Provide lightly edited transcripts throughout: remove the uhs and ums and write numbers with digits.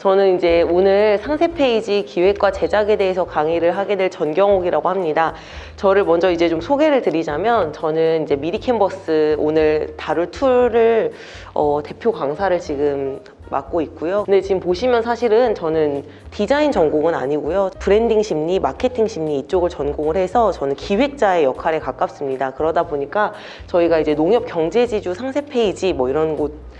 저는 이제 오늘 상세 페이지 기획과 제작에 대해서 강의를 하게 될 전경옥이라고 합니다. 저를 먼저 이제 좀 소개를 드리자면, 저는 이제 미리 캔버스 오늘 다룰 툴을 대표 강사를 지금 맡고 있고요. 근데 지금 보시면 사실은 저는 디자인 전공은 아니고요. 브랜딩 심리, 마케팅 심리 이쪽을 전공을 해서 저는 기획자의 역할에 가깝습니다. 그러다 보니까 저희가 이제 농협 경제지주 상세 페이지 뭐 이런 곳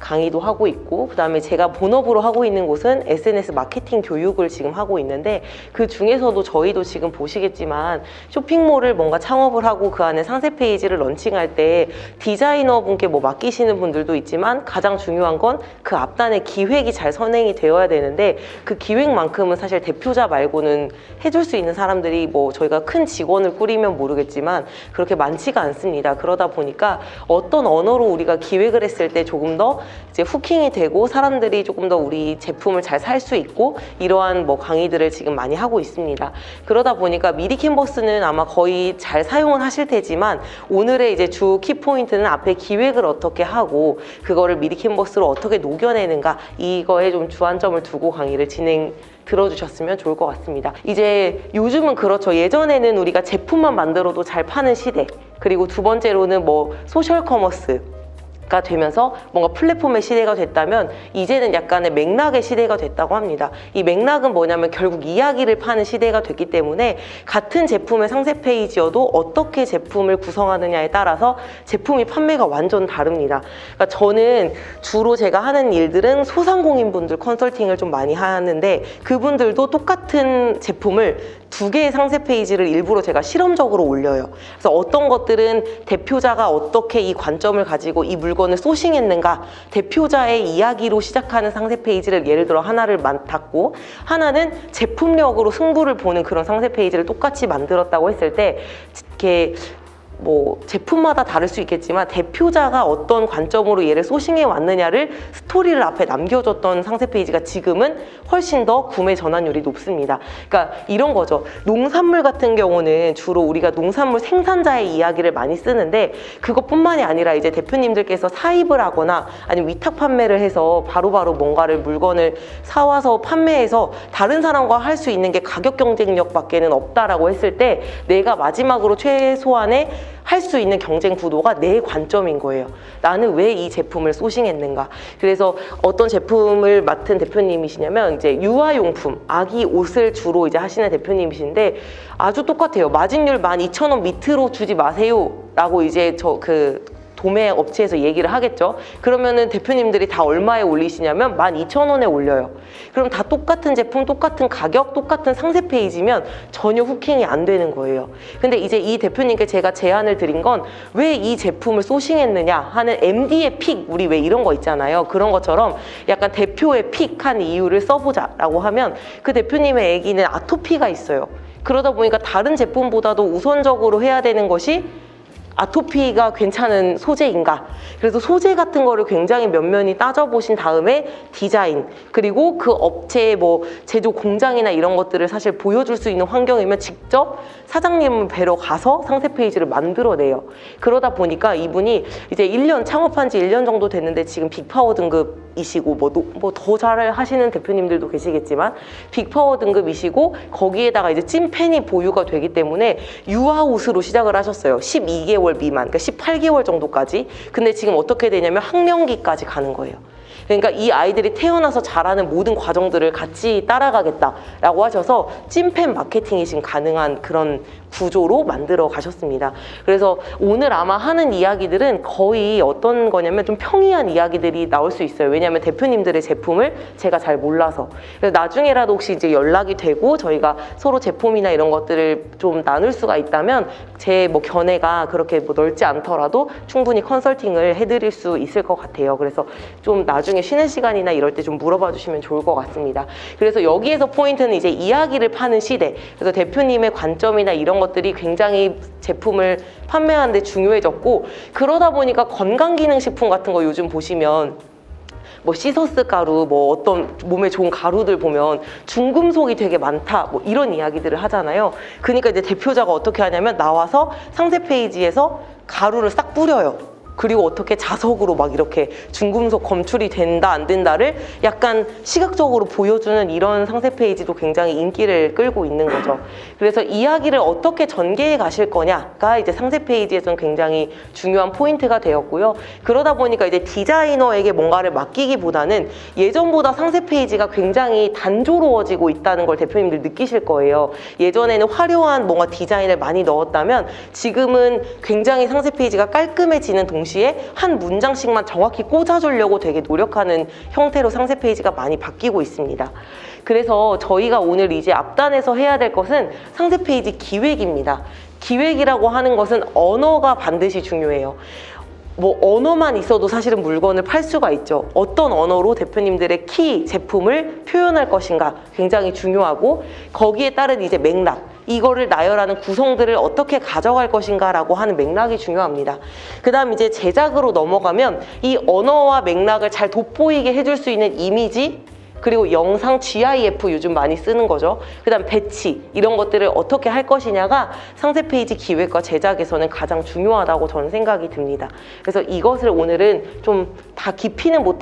강의도 하고 있고, 그 다음에 제가 본업으로 하고 있는 곳은 SNS 마케팅 교육을 지금 하고 있는데, 그 중에서도 저희도 지금 보시겠지만 쇼핑몰을 뭔가 창업을 하고 그 안에 상세 페이지를 런칭할 때 디자이너 분께 뭐 맡기시는 분들도 있지만, 가장 중요한 건 그 앞단에 기획이 잘 선행이 되어야 되는데, 그 기획만큼은 사실 대표자 말고는 해줄 수 있는 사람들이 뭐 저희가 큰 직원을 꾸리면 모르겠지만 그렇게 많지가 않습니다. 그러다 보니까 어떤 언어로 우리가 기획을 했을 때 조금 더 이제 후킹이 되고 사람들이 조금 더 우리 제품을 잘 살 수 있고, 이러한 뭐 강의들을 지금 많이 하고 있습니다. 그러다 보니까 미리 캔버스는 아마 거의 잘 사용은 하실 테지만, 오늘의 이제 주 키포인트는 앞에 기획을 어떻게 하고 그거를 미리 캔버스로 어떻게 녹여내는가, 이거에 좀 주안점을 두고 강의를 들어주셨으면 좋을 것 같습니다. 이제 요즘은 그렇죠. 예전에는 우리가 제품만 만들어도 잘 파는 시대, 그리고 두 번째로는 뭐 소셜 커머스 가 되면서 뭔가 플랫폼의 시대가 됐다면, 이제는 약간의 맥락의 시대가 됐다고 합니다. 이 맥락은 뭐냐면 결국 이야기를 파는 시대가 됐기 때문에, 같은 제품의 상세 페이지여도 어떻게 제품을 구성하느냐에 따라서 제품이 판매가 완전 다릅니다. 그러니까 저는 주로 제가 하는 일들은 소상공인분들 컨설팅을 좀 많이 하는데, 그분들도 똑같은 제품을 두 개의 상세 페이지를 일부러 제가 실험적으로 올려요. 그래서 어떤 것들은 대표자가 어떻게 이 관점을 가지고 이 물건을 소싱했는가, 대표자의 이야기로 시작하는 상세 페이지를 예를 들어 하나를 맡았고, 하나는 제품력으로 승부를 보는 그런 상세 페이지를 똑같이 만들었다고 했을 때, 이렇게 뭐 제품마다 다를 수 있겠지만 대표자가 어떤 관점으로 얘를 소싱해 왔느냐를 스토리를 앞에 남겨줬던 상세 페이지가 지금은 훨씬 더 구매 전환율이 높습니다. 그러니까 이런 거죠. 농산물 같은 경우는 주로 우리가 농산물 생산자의 이야기를 많이 쓰는데, 그것뿐만이 아니라 이제 대표님들께서 사입을 하거나 아니면 위탁 판매를 해서 바로바로 뭔가를 물건을 사와서 판매해서 다른 사람과 할 수 있는 게 가격 경쟁력밖에는 없다라고 했을 때, 내가 마지막으로 최소한의 할 수 있는 경쟁 구도가 내 관점인 거예요. 나는 왜 이 제품을 소싱했는가. 그래서 어떤 제품을 맡은 대표님이시냐면, 이제 유아용품, 아기 옷을 주로 이제 하시는 대표님이신데, 아주 똑같아요. 마진율 12,000원 밑으로 주지 마세요 라고 이제 도매 업체에서 얘기를 하겠죠. 그러면은 대표님들이 다 얼마에 올리시냐면 12,000원에 올려요. 그럼 다 똑같은 제품, 똑같은 가격, 똑같은 상세 페이지면 전혀 후킹이 안 되는 거예요. 근데 이제 이 대표님께 제가 제안을 드린 건, 왜 이 제품을 소싱했느냐 하는 MD의 픽, 우리 왜 이런 거 있잖아요. 그런 것처럼 약간 대표의 픽한 이유를 써보자라고 하면, 그 대표님의 애기는 아토피가 있어요. 그러다 보니까 다른 제품보다도 우선적으로 해야 되는 것이 아토피가 괜찮은 소재인가. 그래서 소재 같은 거를 굉장히 면면히 따져보신 다음에 디자인, 그리고 그 업체의 뭐 제조 공장이나 이런 것들을 사실 보여줄 수 있는 환경이면 직접 사장님을 뵈러 가서 상세 페이지를 만들어내요. 그러다 보니까 이분이 이제 창업한 지 1년 정도 됐는데 지금 빅파워 등급이시고, 뭐 더 잘 하시는 대표님들도 계시겠지만 빅파워 등급이시고, 거기에다가 이제 찐팬이 보유가 되기 때문에 유아옷으로 시작을 하셨어요. 12개월 미만, 그러니까 18개월 정도까지. 근데 지금 어떻게 되냐면 학령기까지 가는 거예요. 그러니까 이 아이들이 태어나서 자라는 모든 과정들을 같이 따라가겠다라고 하셔서 찐팬 마케팅이 지금 가능한 그런 구조로 만들어 가셨습니다. 그래서 오늘 아마 하는 이야기들은 거의 어떤 거냐면 좀 평이한 이야기들이 나올 수 있어요. 왜냐하면 대표님들의 제품을 제가 잘 몰라서. 그래서 나중에라도 혹시 이제 연락이 되고 저희가 서로 제품이나 이런 것들을 좀 나눌 수가 있다면, 제 뭐 견해가 그렇게 뭐 넓지 않더라도 충분히 컨설팅을 해드릴 수 있을 것 같아요. 그래서 좀 나중에 쉬는 시간이나 이럴 때 좀 물어봐 주시면 좋을 것 같습니다. 그래서 여기에서 포인트는 이제 이야기를 파는 시대. 그래서 대표님의 관점이나 이런 것들이 굉장히 제품을 판매하는 데 중요해졌고, 그러다 보니까 건강기능식품 같은 거 요즘 보시면 뭐 시서스 가루, 뭐 어떤 몸에 좋은 가루들 보면 중금속이 되게 많다, 뭐 이런 이야기들을 하잖아요. 그러니까 이제 대표자가 어떻게 하냐면 나와서 상세 페이지에서 가루를 싹 뿌려요. 그리고 어떻게 자석으로 막 이렇게 중금속 검출이 된다 안 된다를 약간 시각적으로 보여주는 이런 상세 페이지도 굉장히 인기를 끌고 있는 거죠. 그래서 이야기를 어떻게 전개해 가실 거냐가 이제 상세 페이지에서는 굉장히 중요한 포인트가 되었고요. 그러다 보니까 이제 디자이너에게 뭔가를 맡기기보다는 예전보다 상세 페이지가 굉장히 단조로워지고 있다는 걸 대표님들 느끼실 거예요. 예전에는 화려한 뭔가 디자인을 많이 넣었다면 지금은 굉장히 상세 페이지가 깔끔해지는 동시에 한 문장씩만 정확히 꽂아주려고 되게 노력하는 형태로 상세 페이지가 많이 바뀌고 있습니다. 그래서 저희가 오늘 이제 앞단에서 해야 될 것은 상세 페이지 기획입니다. 기획이라고 하는 것은 언어가 반드시 중요해요. 뭐 언어만 있어도 사실은 물건을 팔 수가 있죠. 어떤 언어로 대표님들의 키 제품을 표현할 것인가 굉장히 중요하고, 거기에 따른 이제 맥락, 이거를 나열하는 구성들을 어떻게 가져갈 것인가 라고 하는 맥락이 중요합니다. 그 다음 이제 제작으로 넘어가면 이 언어와 맥락을 잘 돋보이게 해줄 수 있는 이미지, 그리고 영상 GIF 요즘 많이 쓰는 거죠. 그 다음 배치, 이런 것들을 어떻게 할 것이냐가 상세 페이지 기획과 제작에서는 가장 중요하다고 저는 생각이 듭니다. 그래서 이것을 오늘은 좀 다 깊이는 못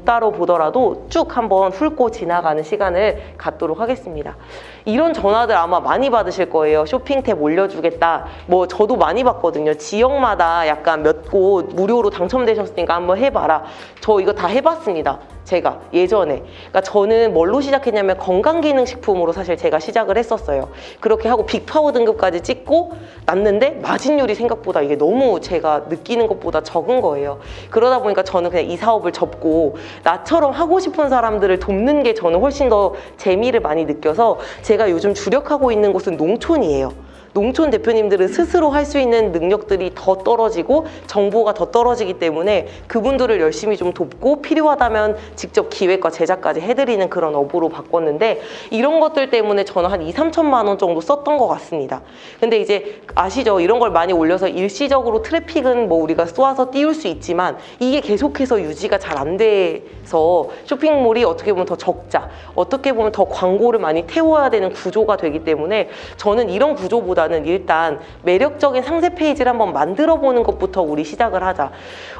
다뤄보더라도 쭉 한번 훑고 지나가는 시간을 갖도록 하겠습니다. 이런 전화들 아마 많이 받으실 거예요. 쇼핑 탭 올려주겠다. 뭐 저도 많이 받거든요. 지역마다 약간 몇 곳 무료로 당첨되셨으니까 한번 해봐라. 저 이거 다 해봤습니다. 제가 예전에. 그러니까 저는 뭘로 시작했냐면 건강기능식품으로 사실 제가 시작을 했었어요. 그렇게 하고 빅파워 등급까지 찍고 났는데 마진율이 생각보다 이게 너무 제가 느끼는 것보다 적은 거예요. 그러다 보니까 저는 그냥 이 사업을 접고 나처럼 하고 싶은 사람들을 돕는 게 저는 훨씬 더 재미를 많이 느껴서 제가 요즘 주력하고 있는 곳은 농촌이에요. 농촌 대표님들은 스스로 할 수 있는 능력들이 더 떨어지고 정보가 더 떨어지기 때문에 그분들을 열심히 좀 돕고 필요하다면 직접 기획과 제작까지 해드리는 그런 업으로 바꿨는데, 이런 것들 때문에 저는 한 2, 3천만 원 정도 썼던 것 같습니다. 근데 이제 아시죠? 이런 걸 많이 올려서 일시적으로 트래픽은 뭐 우리가 쏘아서 띄울 수 있지만 이게 계속해서 유지가 잘 안 돼서 쇼핑몰이 어떻게 보면 더 적자, 어떻게 보면 더 광고를 많이 태워야 되는 구조가 되기 때문에 저는 이런 구조보다 일단 매력적인 상세 페이지를 한번 만들어 보는 것부터 우리 시작을 하자.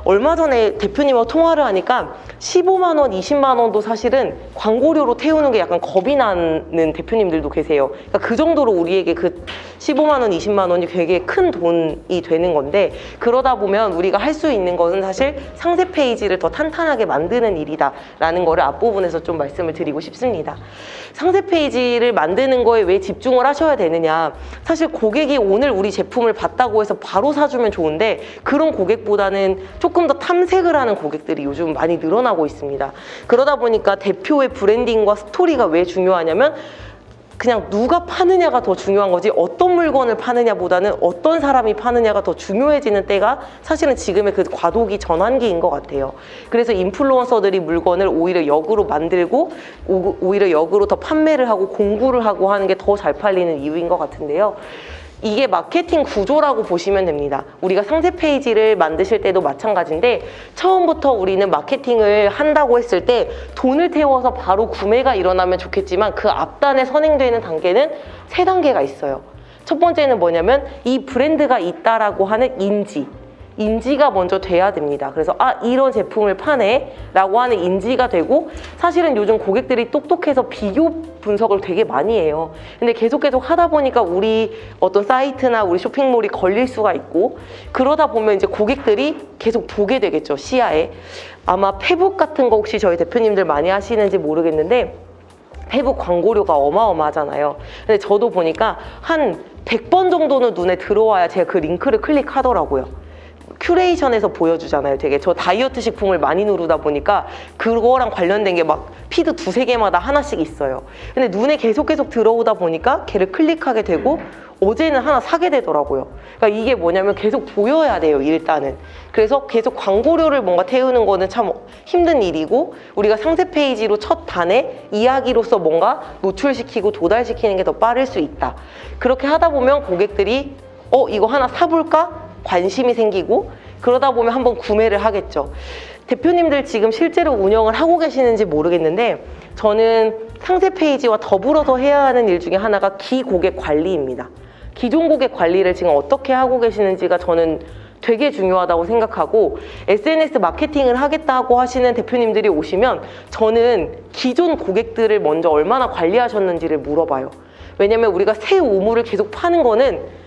얼마 전에 대표님하고 통화를 하니까 15만 원, 20만 원도 사실은 광고료로 태우는 게 약간 겁이 나는 대표님들도 계세요. 그러니까 그 정도로 우리에게 그 15만 원, 20만 원이 되게 큰 돈이 되는 건데, 그러다 보면 우리가 할 수 있는 것은 사실 상세 페이지를 더 탄탄하게 만드는 일이다라는 거를 앞부분에서 좀 말씀을 드리고 싶습니다. 상세 페이지를 만드는 거에 왜 집중을 하셔야 되느냐. 사실 고객이 오늘 우리 제품을 봤다고 해서 바로 사주면 좋은데 그런 고객보다는 조금 더 탐색을 하는 고객들이 요즘 많이 늘어나고 있습니다. 그러다 보니까 대표의 브랜딩과 스토리가 왜 중요하냐면 그냥 누가 파느냐가 더 중요한 거지 어떤 물건을 파느냐보다는 어떤 사람이 파느냐가 더 중요해지는 때가 사실은 지금의 그 과도기 전환기인 것 같아요. 그래서 인플루언서들이 물건을 오히려 역으로 만들고 오히려 역으로 더 판매를 하고 공구를 하고 하는 게 더 잘 팔리는 이유인 것 같은데요. 이게 마케팅 구조라고 보시면 됩니다. 우리가 상세 페이지를 만드실 때도 마찬가지인데 처음부터 우리는 마케팅을 한다고 했을 때 돈을 태워서 바로 구매가 일어나면 좋겠지만 그 앞단에 선행되는 단계는 3단계가 있어요. 첫 번째는 뭐냐면 이 브랜드가 있다라고 하는 인지가 먼저 돼야 됩니다. 그래서 이런 제품을 파네 라고 하는 인지가 되고, 사실은 요즘 고객들이 똑똑해서 비교 분석을 되게 많이 해요. 근데 계속 하다 보니까 우리 어떤 사이트나 우리 쇼핑몰이 걸릴 수가 있고, 그러다 보면 이제 고객들이 계속 보게 되겠죠. 시야에. 아마 페북 같은 거 혹시 저희 대표님들 많이 하시는지 모르겠는데 페북 광고료가 어마어마하잖아요. 근데 저도 보니까 한 100번 정도는 눈에 들어와야 제가 그 링크를 클릭하더라고요. 큐레이션에서 보여주잖아요. 되게 저 다이어트 식품을 많이 누르다 보니까 그거랑 관련된 게 막 피드 2-3개마다 하나씩 있어요. 근데 눈에 계속 들어오다 보니까 걔를 클릭하게 되고 어제는 하나 사게 되더라고요. 그러니까 이게 뭐냐면 계속 보여야 돼요, 일단은. 그래서 계속 광고료를 뭔가 태우는 거는 참 힘든 일이고, 우리가 상세 페이지로 첫 단에 이야기로서 뭔가 노출시키고 도달시키는 게 더 빠를 수 있다. 그렇게 하다 보면 고객들이 이거 하나 사볼까? 관심이 생기고, 그러다 보면 한번 구매를 하겠죠. 대표님들 지금 실제로 운영을 하고 계시는지 모르겠는데 저는 상세 페이지와 더불어서 해야 하는 일 중에 하나가 기고객 관리입니다. 기존 고객 관리를 지금 어떻게 하고 계시는지가 저는 되게 중요하다고 생각하고 SNS 마케팅을 하겠다고 하시는 대표님들이 오시면 저는 기존 고객들을 먼저 얼마나 관리하셨는지를 물어봐요. 왜냐면 우리가 새 우물을 계속 파는 거는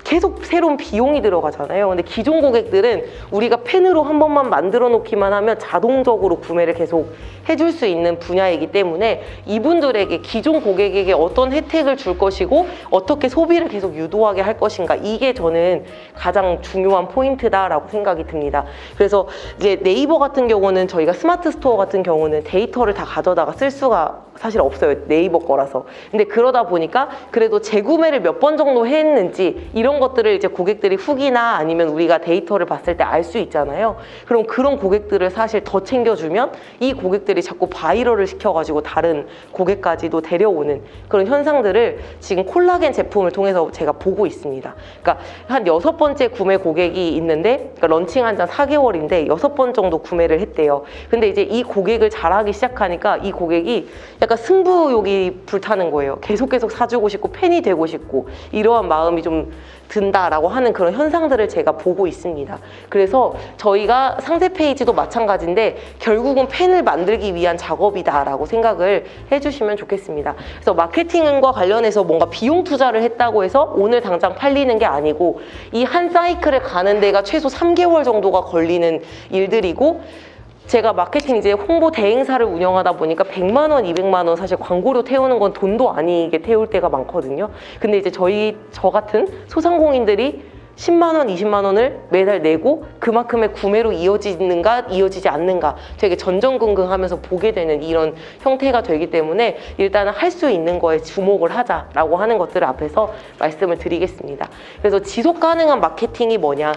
계속 새로운 비용이 들어가잖아요. 근데 기존 고객들은 우리가 펜으로 한 번만 만들어 놓기만 하면 자동적으로 구매를 계속 해줄 수 있는 분야이기 때문에 이분들에게, 기존 고객에게 어떤 혜택을 줄 것이고 어떻게 소비를 계속 유도하게 할 것인가, 이게 저는 가장 중요한 포인트다라고 생각이 듭니다. 그래서 이제 네이버 같은 경우는, 저희가 스마트 스토어 같은 경우는 데이터를 다 가져다가 쓸 수가 사실 없어요. 네이버 거라서. 근데 그러다 보니까 그래도 재구매를 몇 번 정도 했는지 이런 것들을 이제 고객들이 후기나 아니면 우리가 데이터를 봤을 때 알 수 있잖아요. 그럼 그런 고객들을 사실 더 챙겨주면 이 고객들이 자꾸 바이럴을 시켜가지고 다른 고객까지도 데려오는 그런 현상들을 지금 콜라겐 제품을 통해서 제가 보고 있습니다. 그러니까 한 6번째 구매 고객이 있는데, 그러니까 런칭한 지 4개월인데 6번 정도 구매를 했대요. 근데 이제 이 고객을 잘하기 시작하니까 이 고객이 약간 승부욕이 불타는 거예요. 계속 사주고 싶고 팬이 되고 싶고 이러한 마음이 좀 든다라고 하는 그런 현상들을 제가 보고 있습니다. 그래서 저희가 상세 페이지도 마찬가지인데 결국은 팬을 만들기 위한 작업이다라고 생각을 해주시면 좋겠습니다. 그래서 마케팅과 관련해서 뭔가 비용 투자를 했다고 해서 오늘 당장 팔리는 게 아니고 이 한 사이클을 가는 데가 최소 3개월 정도가 걸리는 일들이고, 제가 마케팅 이제 홍보 대행사를 운영하다 보니까 100만 원, 200만 원 사실 광고료 태우는 건 돈도 아니게 태울 때가 많거든요. 근데 이제 저 같은 소상공인들이 10만 원, 20만 원을 매달 내고 그만큼의 구매로 이어지는가 이어지지 않는가 되게 전전긍긍하면서 보게 되는 이런 형태가 되기 때문에 일단은 할 수 있는 거에 주목을 하자라고 하는 것들을 앞에서 말씀을 드리겠습니다. 그래서 지속 가능한 마케팅이 뭐냐?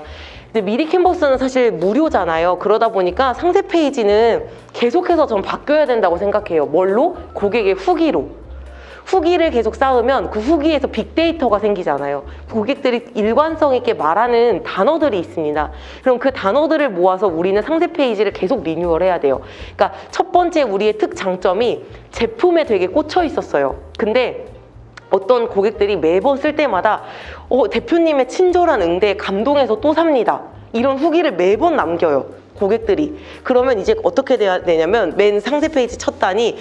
근데 미리 캔버스는 사실 무료잖아요. 그러다 보니까 상세 페이지는 계속해서 전 바뀌어야 된다고 생각해요. 뭘로? 고객의 후기로. 후기를 계속 쌓으면 그 후기에서 빅데이터가 생기잖아요. 고객들이 일관성 있게 말하는 단어들이 있습니다. 그럼 그 단어들을 모아서 우리는 상세 페이지를 계속 리뉴얼해야 돼요. 그러니까 첫 번째 우리의 특장점이 제품에 되게 꽂혀 있었어요. 근데 어떤 고객들이 매번 쓸 때마다 대표님의 친절한 응대에 감동해서 또 삽니다. 이런 후기를 매번 남겨요, 고객들이. 그러면 이제 어떻게 돼야 되냐면 맨 상세 페이지 첫 단이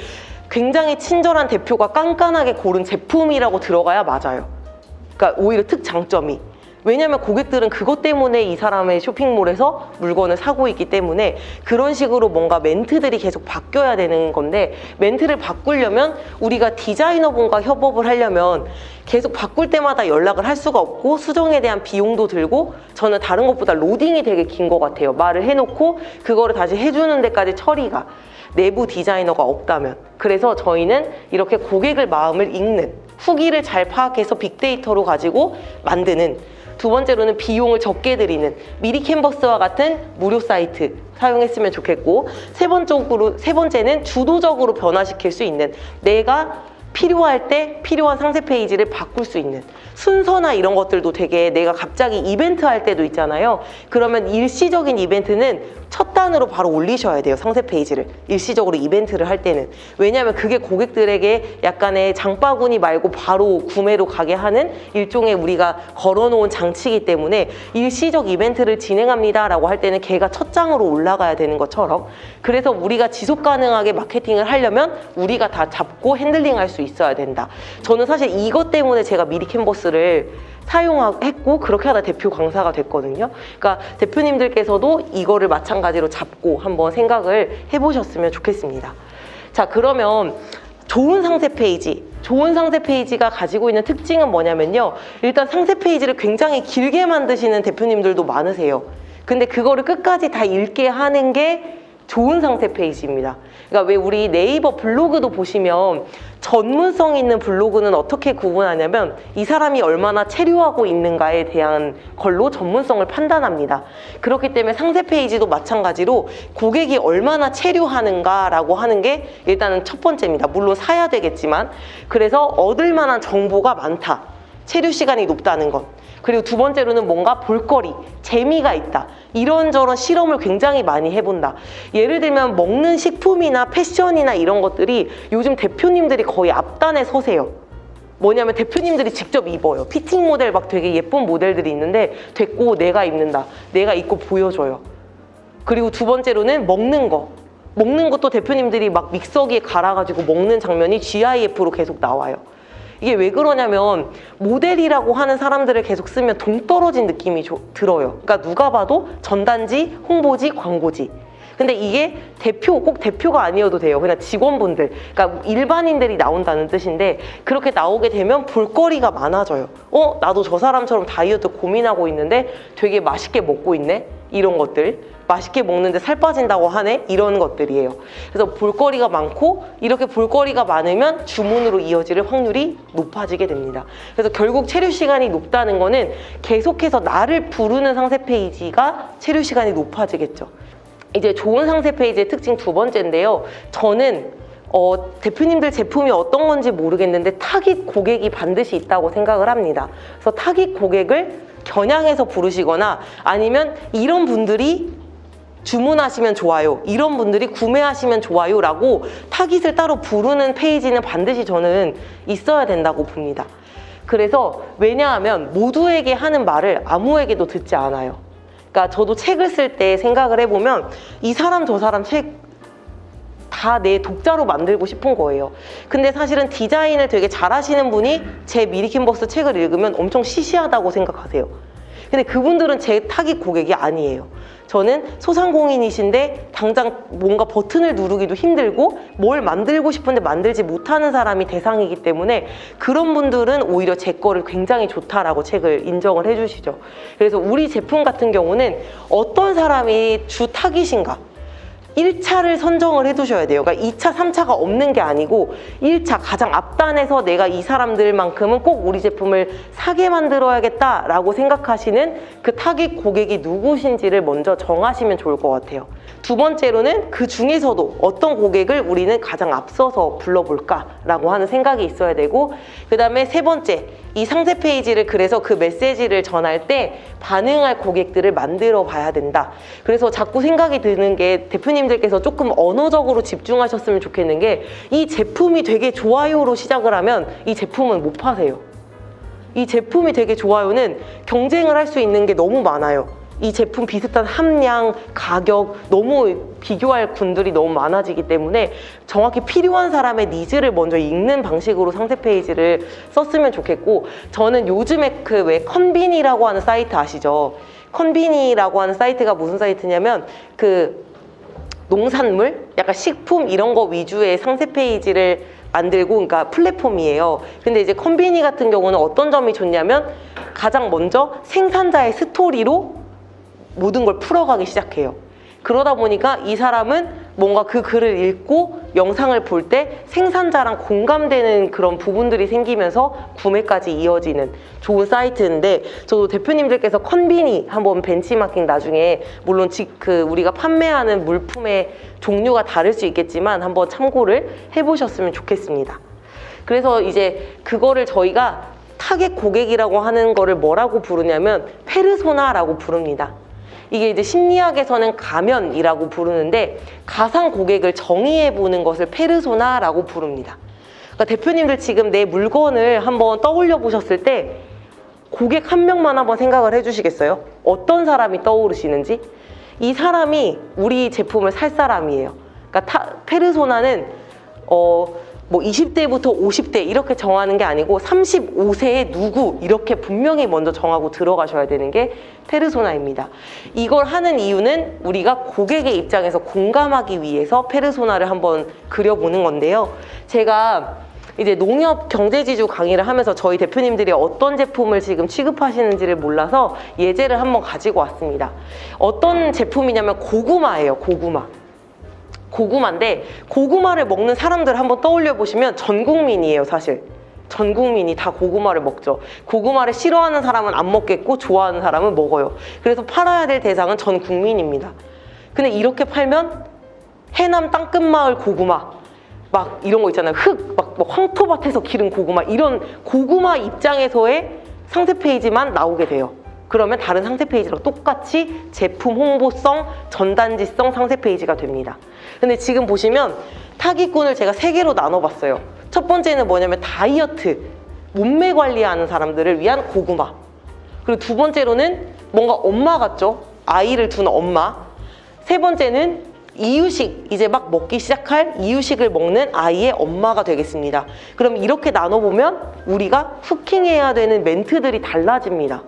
굉장히 친절한 대표가 깐깐하게 고른 제품이라고 들어가야 맞아요. 그러니까 오히려 특장점이. 왜냐면 고객들은 그것 때문에 이 사람의 쇼핑몰에서 물건을 사고 있기 때문에 그런 식으로 뭔가 멘트들이 계속 바뀌어야 되는 건데, 멘트를 바꾸려면 우리가 디자이너분과 협업을 하려면 계속 바꿀 때마다 연락을 할 수가 없고 수정에 대한 비용도 들고, 저는 다른 것보다 로딩이 되게 긴 것 같아요. 말을 해놓고 그거를 다시 해주는 데까지 처리가, 내부 디자이너가 없다면. 그래서 저희는 이렇게 고객의 마음을 읽는, 후기를 잘 파악해서 빅데이터로 가지고 만드는, 두 번째로는 비용을 적게 들이는 미리 캔버스와 같은 무료 사이트 사용했으면 좋겠고, 세 번째는 주도적으로 변화시킬 수 있는, 내가 필요할 때 필요한 상세 페이지를 바꿀 수 있는 순서나 이런 것들도 되게, 내가 갑자기 이벤트 할 때도 있잖아요. 그러면 일시적인 이벤트는 첫 단으로 바로 올리셔야 돼요, 상세 페이지를. 일시적으로 이벤트를 할 때는. 왜냐하면 그게 고객들에게 약간의 장바구니 말고 바로 구매로 가게 하는 일종의 우리가 걸어놓은 장치이기 때문에 일시적 이벤트를 진행합니다 라고 할 때는 걔가 첫 장으로 올라가야 되는 것처럼, 그래서 우리가 지속 가능하게 마케팅을 하려면 우리가 다 잡고 핸들링할 수 있어야 된다. 저는 사실 이것 때문에 제가 미리 캔버스를 사용했고 그렇게 하다 대표 강사가 됐거든요. 그러니까 대표님들께서도 이거를 마찬가지로 잡고 한번 생각을 해보셨으면 좋겠습니다. 자, 그러면 좋은 상세 페이지가 가지고 있는 특징은 뭐냐면요, 일단 상세 페이지를 굉장히 길게 만드시는 대표님들도 많으세요. 근데 그거를 끝까지 다 읽게 하는 게 좋은 상세 페이지입니다. 그러니까 왜 우리 네이버 블로그도 보시면 전문성 있는 블로그는 어떻게 구분하냐면 이 사람이 얼마나 체류하고 있는가에 대한 걸로 전문성을 판단합니다. 그렇기 때문에 상세 페이지도 마찬가지로 고객이 얼마나 체류하는가라고 하는 게 일단은 첫 번째입니다. 물론 사야 되겠지만, 그래서 얻을 만한 정보가 많다, 체류 시간이 높다는 것. 그리고 두 번째로는 뭔가 볼거리, 재미가 있다. 이런저런 실험을 굉장히 많이 해본다. 예를 들면 먹는 식품이나 패션이나 이런 것들이 요즘 대표님들이 거의 앞단에 서세요. 뭐냐면 대표님들이 직접 입어요. 피팅 모델 막 되게 예쁜 모델들이 있는데 됐고 내가 입는다. 내가 입고 보여줘요. 그리고 두 번째로는 먹는 거. 먹는 것도 대표님들이 막 믹서기에 갈아가지고 먹는 장면이 GIF로 계속 나와요. 이게 왜 그러냐면 모델이라고 하는 사람들을 계속 쓰면 동떨어진 느낌이 들어요. 그러니까 누가 봐도 전단지, 홍보지, 광고지. 근데 이게 꼭 대표가 아니어도 돼요. 그냥 직원분들, 그러니까 일반인들이 나온다는 뜻인데 그렇게 나오게 되면 볼거리가 많아져요. 나도 저 사람처럼 다이어트 고민하고 있는데 되게 맛있게 먹고 있네? 이런 것들. 맛있게 먹는데 살 빠진다고 하네? 이런 것들이에요. 그래서 볼거리가 많고 이렇게 볼거리가 많으면 주문으로 이어질 확률이 높아지게 됩니다. 그래서 결국 체류 시간이 높다는 거는 계속해서 나를 부르는 상세 페이지가 체류 시간이 높아지겠죠. 이제 좋은 상세 페이지의 특징 두 번째인데요. 저는 대표님들 제품이 어떤 건지 모르겠는데 타깃 고객이 반드시 있다고 생각을 합니다. 그래서 타깃 고객을 겨냥해서 부르시거나 아니면 이런 분들이 주문하시면 좋아요, 이런 분들이 구매하시면 좋아요 라고 타깃을 따로 부르는 페이지는 반드시 저는 있어야 된다고 봅니다. 그래서 왜냐하면 모두에게 하는 말을 아무에게도 듣지 않아요. 그러니까 저도 책을 쓸 때 생각을 해보면 이 사람 저 사람 책 다 내 독자로 만들고 싶은 거예요. 근데 사실은 디자인을 되게 잘하시는 분이 제 미리캔버스 책을 읽으면 엄청 시시하다고 생각하세요. 근데 그분들은 제 타깃 고객이 아니에요. 저는 소상공인이신데 당장 뭔가 버튼을 누르기도 힘들고 뭘 만들고 싶은데 만들지 못하는 사람이 대상이기 때문에 그런 분들은 오히려 제 거를 굉장히 좋다라고 책을 인정을 해주시죠. 그래서 우리 제품 같은 경우는 어떤 사람이 주 타깃인가 1차를 선정을 해두셔야 돼요. 그러니까 2차, 3차가 없는 게 아니고 1차 가장 앞단에서 내가 이 사람들만큼은 꼭 우리 제품을 사게 만들어야겠다라고 생각하시는 그 타깃 고객이 누구신지를 먼저 정하시면 좋을 것 같아요. 두 번째로는 그 중에서도 어떤 고객을 우리는 가장 앞서서 불러볼까라고 하는 생각이 있어야 되고, 그 다음에 세 번째, 이 상세 페이지를 그래서 그 메시지를 전할 때 반응할 고객들을 만들어 봐야 된다. 그래서 자꾸 생각이 드는 게 대표님들께서 조금 언어적으로 집중하셨으면 좋겠는 게 이 제품이 되게 좋아요로 시작을 하면 이 제품은 못 파세요. 이 제품이 되게 좋아요는 경쟁을 할 수 있는 게 너무 많아요. 이 제품 비슷한 함량, 가격, 너무 비교할 군들이 너무 많아지기 때문에 정확히 필요한 사람의 니즈를 먼저 읽는 방식으로 상세 페이지를 썼으면 좋겠고, 저는 요즘에 그 왜 컨비니라고 하는 사이트 아시죠? 컨비니라고 하는 사이트가 무슨 사이트냐면 그 농산물, 약간 식품 이런 거 위주의 상세 페이지를 만들고, 그러니까 플랫폼이에요. 근데 이제 컨비니 같은 경우는 어떤 점이 좋냐면 가장 먼저 생산자의 스토리로 모든 걸 풀어가기 시작해요. 그러다 보니까 이 사람은 뭔가 그 글을 읽고 영상을 볼 때 생산자랑 공감되는 그런 부분들이 생기면서 구매까지 이어지는 좋은 사이트인데, 저도 대표님들께서 컨비니 한번 벤치마킹 나중에, 물론 우리가 판매하는 물품의 종류가 다를 수 있겠지만 한번 참고를 해보셨으면 좋겠습니다. 그래서 이제 그거를 저희가 타겟 고객이라고 하는 거를 뭐라고 부르냐면 페르소나라고 부릅니다. 이게 이제 심리학에서는 가면이라고 부르는데 가상 고객을 정의해보는 것을 페르소나라고 부릅니다. 그러니까 대표님들 지금 내 물건을 한번 떠올려 보셨을 때 고객 한 명만 한번 생각을 해주시겠어요? 어떤 사람이 떠오르시는지? 이 사람이 우리 제품을 살 사람이에요. 그러니까 페르소나는 뭐 20대부터 50대 이렇게 정하는 게 아니고 35세의 누구 이렇게 분명히 먼저 정하고 들어가셔야 되는 게 페르소나입니다. 이걸 하는 이유는 우리가 고객의 입장에서 공감하기 위해서 페르소나를 한번 그려보는 건데요. 제가 이제 농협 경제지주 강의를 하면서 저희 대표님들이 어떤 제품을 지금 취급하시는지를 몰라서 예제를 한번 가지고 왔습니다. 어떤 제품이냐면 고구마예요. 고구마인데 고구마를 먹는 사람들 한번 떠올려 보시면 전 국민이에요. 사실 전 국민이 다 고구마를 먹죠. 고구마를 싫어하는 사람은 안 먹겠고 좋아하는 사람은 먹어요. 그래서 팔아야 될 대상은 전 국민입니다. 근데 이렇게 팔면 해남 땅끝마을 고구마 막 이런 거 있잖아요. 막 황토밭에서 기른 고구마, 이런 고구마 입장에서의 상세 페이지만 나오게 돼요. 그러면 다른 상세 페이지랑 똑같이 제품 홍보성, 전단지성 상세 페이지가 됩니다. 근데 지금 보시면 타깃군을 제가 3개로 나눠봤어요. 첫 번째는 뭐냐면 다이어트. 몸매 관리하는 사람들을 위한 고구마. 그리고 두 번째로는 뭔가 엄마 같죠? 아이를 둔 엄마. 세 번째는 이유식, 이제 막 먹기 시작할 이유식을 먹는 아이의 엄마가 되겠습니다. 그럼 이렇게 나눠보면 우리가 후킹해야 되는 멘트들이 달라집니다.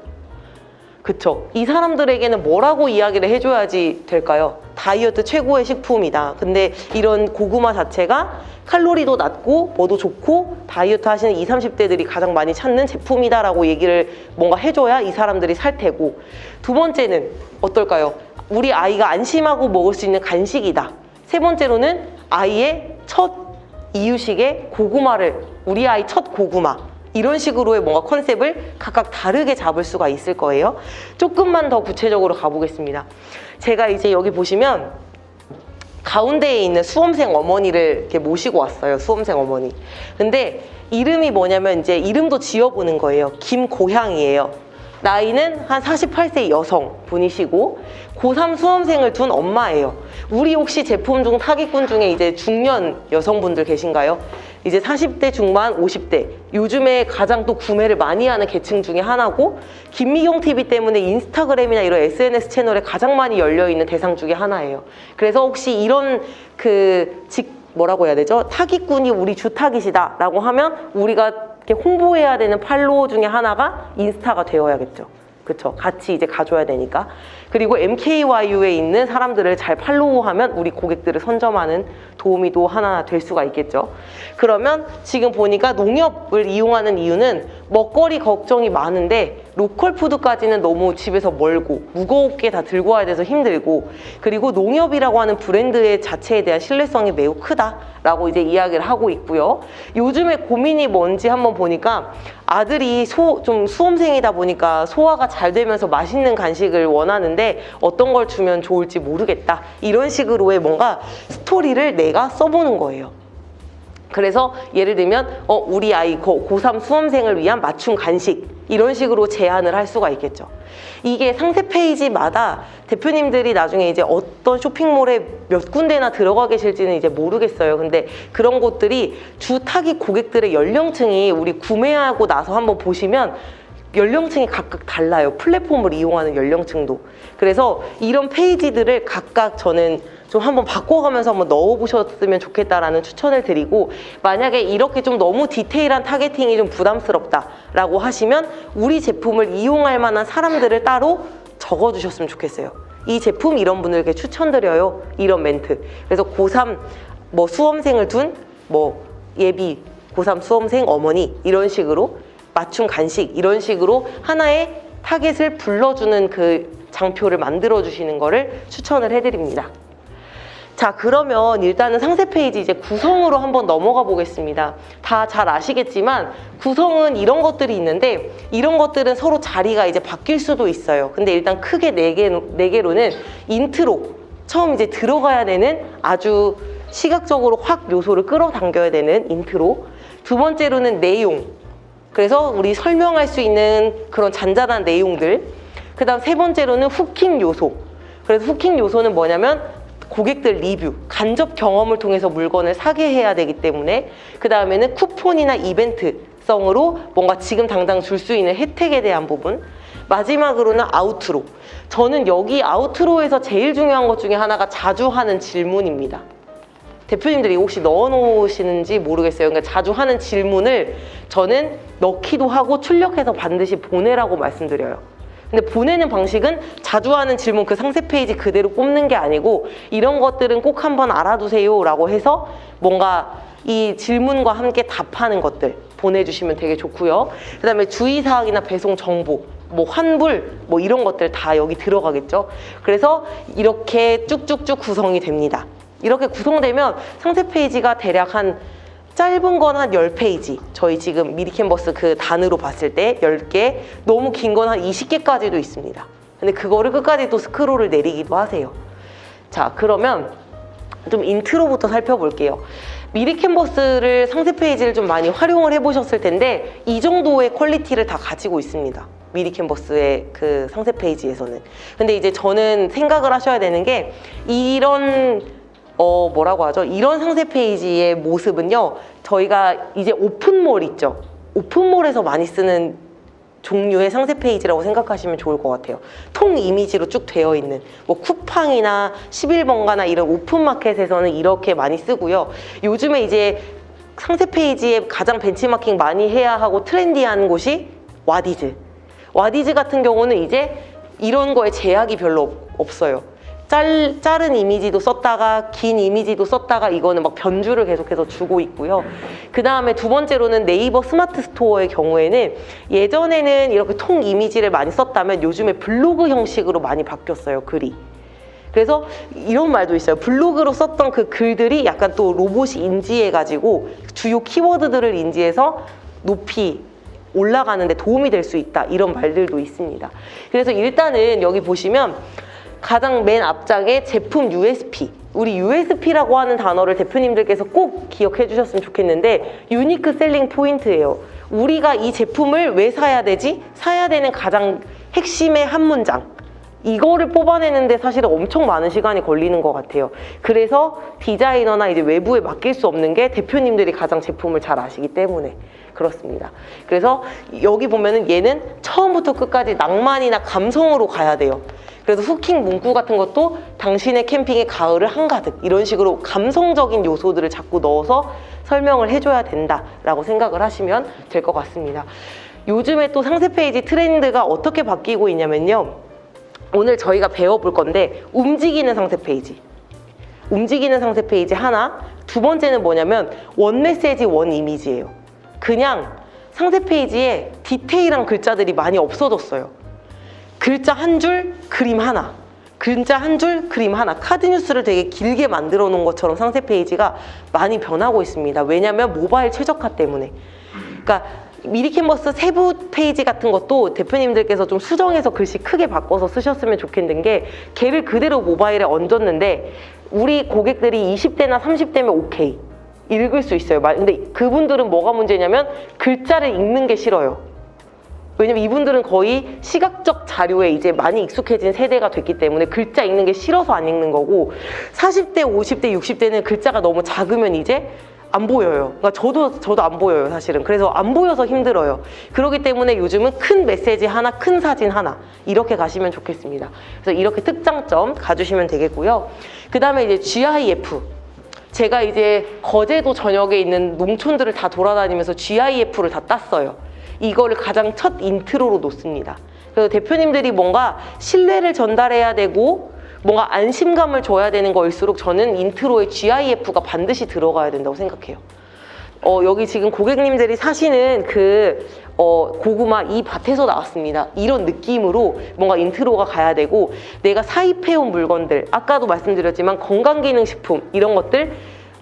그쵸? 이 사람들에게는 뭐라고 이야기를 해줘야지 될까요? 다이어트 최고의 식품이다. 근데 이런 고구마 자체가 칼로리도 낮고 뭐도 좋고 다이어트 하시는 20, 30대들이 가장 많이 찾는 제품이다라고 얘기를 뭔가 해줘야 이 사람들이 살 테고, 두 번째는 어떨까요? 우리 아이가 안심하고 먹을 수 있는 간식이다. 세 번째로는 아이의 첫 이유식의 고구마를, 우리 아이 첫 고구마, 이런 식으로의 뭔가 컨셉을 각각 다르게 잡을 수가 있을 거예요. 조금만 더 구체적으로 가보겠습니다. 제가 이제 여기 보시면 가운데에 있는 수험생 어머니를 이렇게 모시고 왔어요. 수험생 어머니. 근데 이름이 뭐냐면 이제 이름도 지어보는 거예요. 김고향이에요. 나이는 한 48세 여성 분이시고 고3 수험생을 둔 엄마예요. 우리 혹시 제품 중 타깃군 중에 이제 중년 여성분들 계신가요? 이제 40대 중반, 50대 요즘에 가장 또 구매를 많이 하는 계층 중에 하나고, 김미경 TV 때문에 인스타그램이나 이런 SNS 채널에 가장 많이 열려있는 대상 중에 하나예요. 그래서 혹시 이런 뭐라고 해야 되죠? 타깃군이 우리 주 타깃이다 라고 하면 우리가 이렇게 홍보해야 되는 팔로워 중에 하나가 인스타가 되어야겠죠. 그쵸? 같이 이제 가줘야 되니까. 그리고 MKYU에 있는 사람들을 잘 팔로우하면 우리 고객들을 선점하는 도움이 또 하나 될 수가 있겠죠. 그러면 지금 보니까 농협을 이용하는 이유는 먹거리 걱정이 많은데 로컬 푸드까지는 너무 집에서 멀고 무겁게 다 들고 와야 돼서 힘들고, 그리고 농협이라고 하는 브랜드의 자체에 대한 신뢰성이 매우 크다라고 이제 이야기를 하고 있고요. 요즘에 고민이 뭔지 한번 보니까 아들이 좀 수험생이다 보니까 소화가 잘 되면서 맛있는 간식을 원하는데 어떤 걸 주면 좋을지 모르겠다. 이런 식으로의 뭔가 스토리를 내가 써보는 거예요. 그래서 예를 들면 우리 아이 고3 수험생을 위한 맞춤 간식, 이런 식으로 제안을 할 수가 있겠죠. 이게 상세 페이지마다 대표님들이 나중에 이제 어떤 쇼핑몰에 몇 군데나 들어가 계실지는 이제 모르겠어요. 근데 그런 곳들이 주 타깃 고객들의 연령층이 우리 구매하고 나서 한번 보시면 연령층이 각각 달라요. 플랫폼을 이용하는 연령층도. 그래서 이런 페이지들을 각각 저는 좀 한번 바꿔가면서 한번 넣어보셨으면 좋겠다라는 추천을 드리고, 만약에 이렇게 좀 너무 디테일한 타겟팅이 좀 부담스럽다라고 하시면 우리 제품을 이용할 만한 사람들을 따로 적어주셨으면 좋겠어요. 이 제품 이런 분들께 추천드려요. 이런 멘트. 그래서 고3 수험생을 둔 예비 고3 수험생 어머니, 이런 식으로 맞춤 간식, 이런 식으로 하나의 타겟을 불러주는 그 장표를 만들어 주시는 거를 추천을 해드립니다. 자, 그러면 일단은 상세 페이지 이제 구성으로 한번 넘어가 보겠습니다. 다 잘 아시겠지만 구성은 이런 것들이 있는데, 이런 것들은 서로 자리가 이제 바뀔 수도 있어요. 근데 일단 크게 네 개로는 인트로, 처음 이제 들어가야 되는 아주 시각적으로 확 요소를 끌어당겨야 되는 인트로. 두 번째로는 내용, 그래서 우리 설명할 수 있는 그런 잔잔한 내용들. 그 다음 세 번째로는 후킹 요소. 그래서 후킹 요소는 뭐냐면 고객들 리뷰, 간접 경험을 통해서 물건을 사게 해야 되기 때문에, 그 다음에는 쿠폰이나 이벤트성으로 뭔가 지금 당장 줄 수 있는 혜택에 대한 부분. 마지막으로는 아우트로. 저는 여기 아우트로에서 제일 중요한 것 중에 하나가 자주 하는 질문입니다. 대표님들이 혹시 넣어놓으시는지 모르겠어요. 그러니까 자주 하는 질문을 저는 넣기도 하고 출력해서 반드시 보내라고 말씀드려요. 근데 보내는 방식은 자주 하는 질문 그 상세 페이지 그대로 꼽는 게 아니고, 이런 것들은 꼭 한번 알아두세요 라고 해서 뭔가 이 질문과 함께 답하는 것들 보내주시면 되게 좋고요. 그 다음에 주의사항이나 배송 정보, 환불, 이런 것들 다 여기 들어가겠죠. 그래서 이렇게 쭉쭉쭉 구성이 됩니다. 이렇게 구성되면 상세 페이지가 대략 한 짧은 건 한 10페이지, 저희 지금 미리캔버스 그 단으로 봤을 때 10개, 너무 긴 건 한 20개까지도 있습니다. 근데 그거를 끝까지 또 스크롤을 내리기도 하세요. 자, 그러면 좀 인트로부터 살펴볼게요. 미리캔버스를 상세 페이지를 좀 많이 활용을 해보셨을 텐데 이 정도의 퀄리티를 다 가지고 있습니다. 미리캔버스의 그 상세 페이지에서는. 근데 이제 저는 생각을 하셔야 되는 게, 이런 뭐라고 하죠? 이런 상세 페이지의 모습은요, 저희가 이제 오픈몰 있죠? 오픈몰에서 많이 쓰는 종류의 상세 페이지라고 생각하시면 좋을 것 같아요. 통 이미지로 쭉 되어 있는 뭐 쿠팡이나 11번가나 이런 오픈마켓에서는 이렇게 많이 쓰고요. 요즘에 이제 상세 페이지에 가장 벤치마킹 많이 해야 하고 트렌디한 곳이 와디즈. 와디즈 같은 경우는 이제 이런 거에 제약이 별로 없어요. 짧은 이미지도 썼다가 긴 이미지도 썼다가 이거는 막 변주를 계속해서 주고 있고요. 그 다음에 두 번째로는 네이버 스마트 스토어의 경우에는 예전에는 이렇게 통 이미지를 많이 썼다면 요즘에 블로그 형식으로 많이 바뀌었어요, 글이. 그래서 이런 말도 있어요. 블로그로 썼던 그 글들이 약간 또 로봇이 인지해가지고 주요 키워드들을 인지해서 높이 올라가는 데 도움이 될 수 있다. 이런 말들도 있습니다. 그래서 일단은 여기 보시면 가장 맨 앞장에 제품 USP. 우리 USP라고 하는 단어를 대표님들께서 꼭 기억해 주셨으면 좋겠는데 유니크 셀링 포인트예요. 우리가 이 제품을 왜 사야 되지? 사야 되는 가장 핵심의 한 문장. 이거를 뽑아내는데 사실은 엄청 많은 시간이 걸리는 것 같아요. 그래서 디자이너나 이제 외부에 맡길 수 없는 게 대표님들이 가장 제품을 잘 아시기 때문에 그렇습니다. 그래서 여기 보면은 얘는 처음부터 끝까지 낭만이나 감성으로 가야 돼요. 그래서 후킹 문구 같은 것도 당신의 캠핑의 가을을 한가득 이런 식으로 감성적인 요소들을 자꾸 넣어서 설명을 해줘야 된다라고 생각을 하시면 될 것 같습니다. 요즘에 또 상세 페이지 트렌드가 어떻게 바뀌고 있냐면요. 오늘 저희가 배워볼 건데 움직이는 상세 페이지. 움직이는 상세 페이지 하나. 두 번째는 뭐냐면 원 메시지 원 이미지예요. 그냥 상세 페이지에 디테일한 글자들이 많이 없어졌어요. 글자 한 줄, 그림 하나. 글자 한 줄, 그림 하나. 카드 뉴스를 되게 길게 만들어 놓은 것처럼 상세 페이지가 많이 변하고 있습니다. 왜냐면 모바일 최적화 때문에. 그러니까 미리 캔버스 세부 페이지 같은 것도 대표님들께서 좀 수정해서 글씨 크게 바꿔서 쓰셨으면 좋겠는 게 걔를 그대로 모바일에 얹었는데 우리 고객들이 20대나 30대면 오케이. 읽을 수 있어요. 근데 그분들은 뭐가 문제냐면 글자를 읽는 게 싫어요. 왜냐면 이분들은 거의 시각적 자료에 이제 많이 익숙해진 세대가 됐기 때문에 글자 읽는 게 싫어서 안 읽는 거고 40대, 50대, 60대는 글자가 너무 작으면 이제 안 보여요. 그러니까 저도 안 보여요, 사실은. 그래서 안 보여서 힘들어요. 그렇기 때문에 요즘은 큰 메시지 하나, 큰 사진 하나 이렇게 가시면 좋겠습니다. 그래서 이렇게 특장점 가주시면 되겠고요. 그 다음에 이제 GIF. 제가 이제 거제도 전역에 있는 농촌들을 다 돌아다니면서 GIF를 다 땄어요. 이거를 가장 첫 인트로로 놓습니다. 그래서 대표님들이 뭔가 신뢰를 전달해야 되고 뭔가 안심감을 줘야 되는 거일수록 저는 인트로에 GIF가 반드시 들어가야 된다고 생각해요. 여기 지금 고객님들이 사시는 고구마 이 밭에서 나왔습니다. 이런 느낌으로 뭔가 인트로가 가야 되고 내가 사입해온 물건들, 아까도 말씀드렸지만 건강기능식품 이런 것들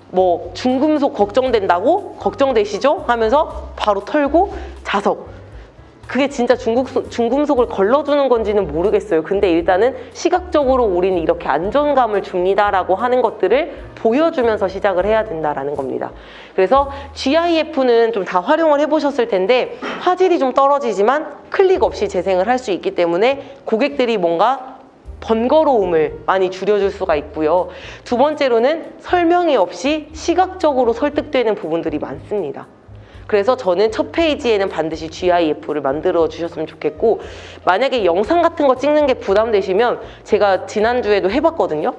뭐 중금속 걱정된다고? 걱정되시죠? 하면서 바로 털고 자석. 그게 진짜 중금속을 걸러주는 건지는 모르겠어요. 근데 일단은 시각적으로 우리는 이렇게 안정감을 줍니다라고 하는 것들을 보여주면서 시작을 해야 된다라는 겁니다. 그래서 GIF는 좀 다 활용을 해보셨을 텐데 화질이 좀 떨어지지만 클릭 없이 재생을 할 수 있기 때문에 고객들이 뭔가 번거로움을 많이 줄여줄 수가 있고요. 두 번째로는 설명이 없이 시각적으로 설득되는 부분들이 많습니다. 그래서 저는 첫 페이지에는 반드시 GIF를 만들어 주셨으면 좋겠고 만약에 영상 같은 거 찍는 게 부담되시면 제가 지난주에도 해봤거든요.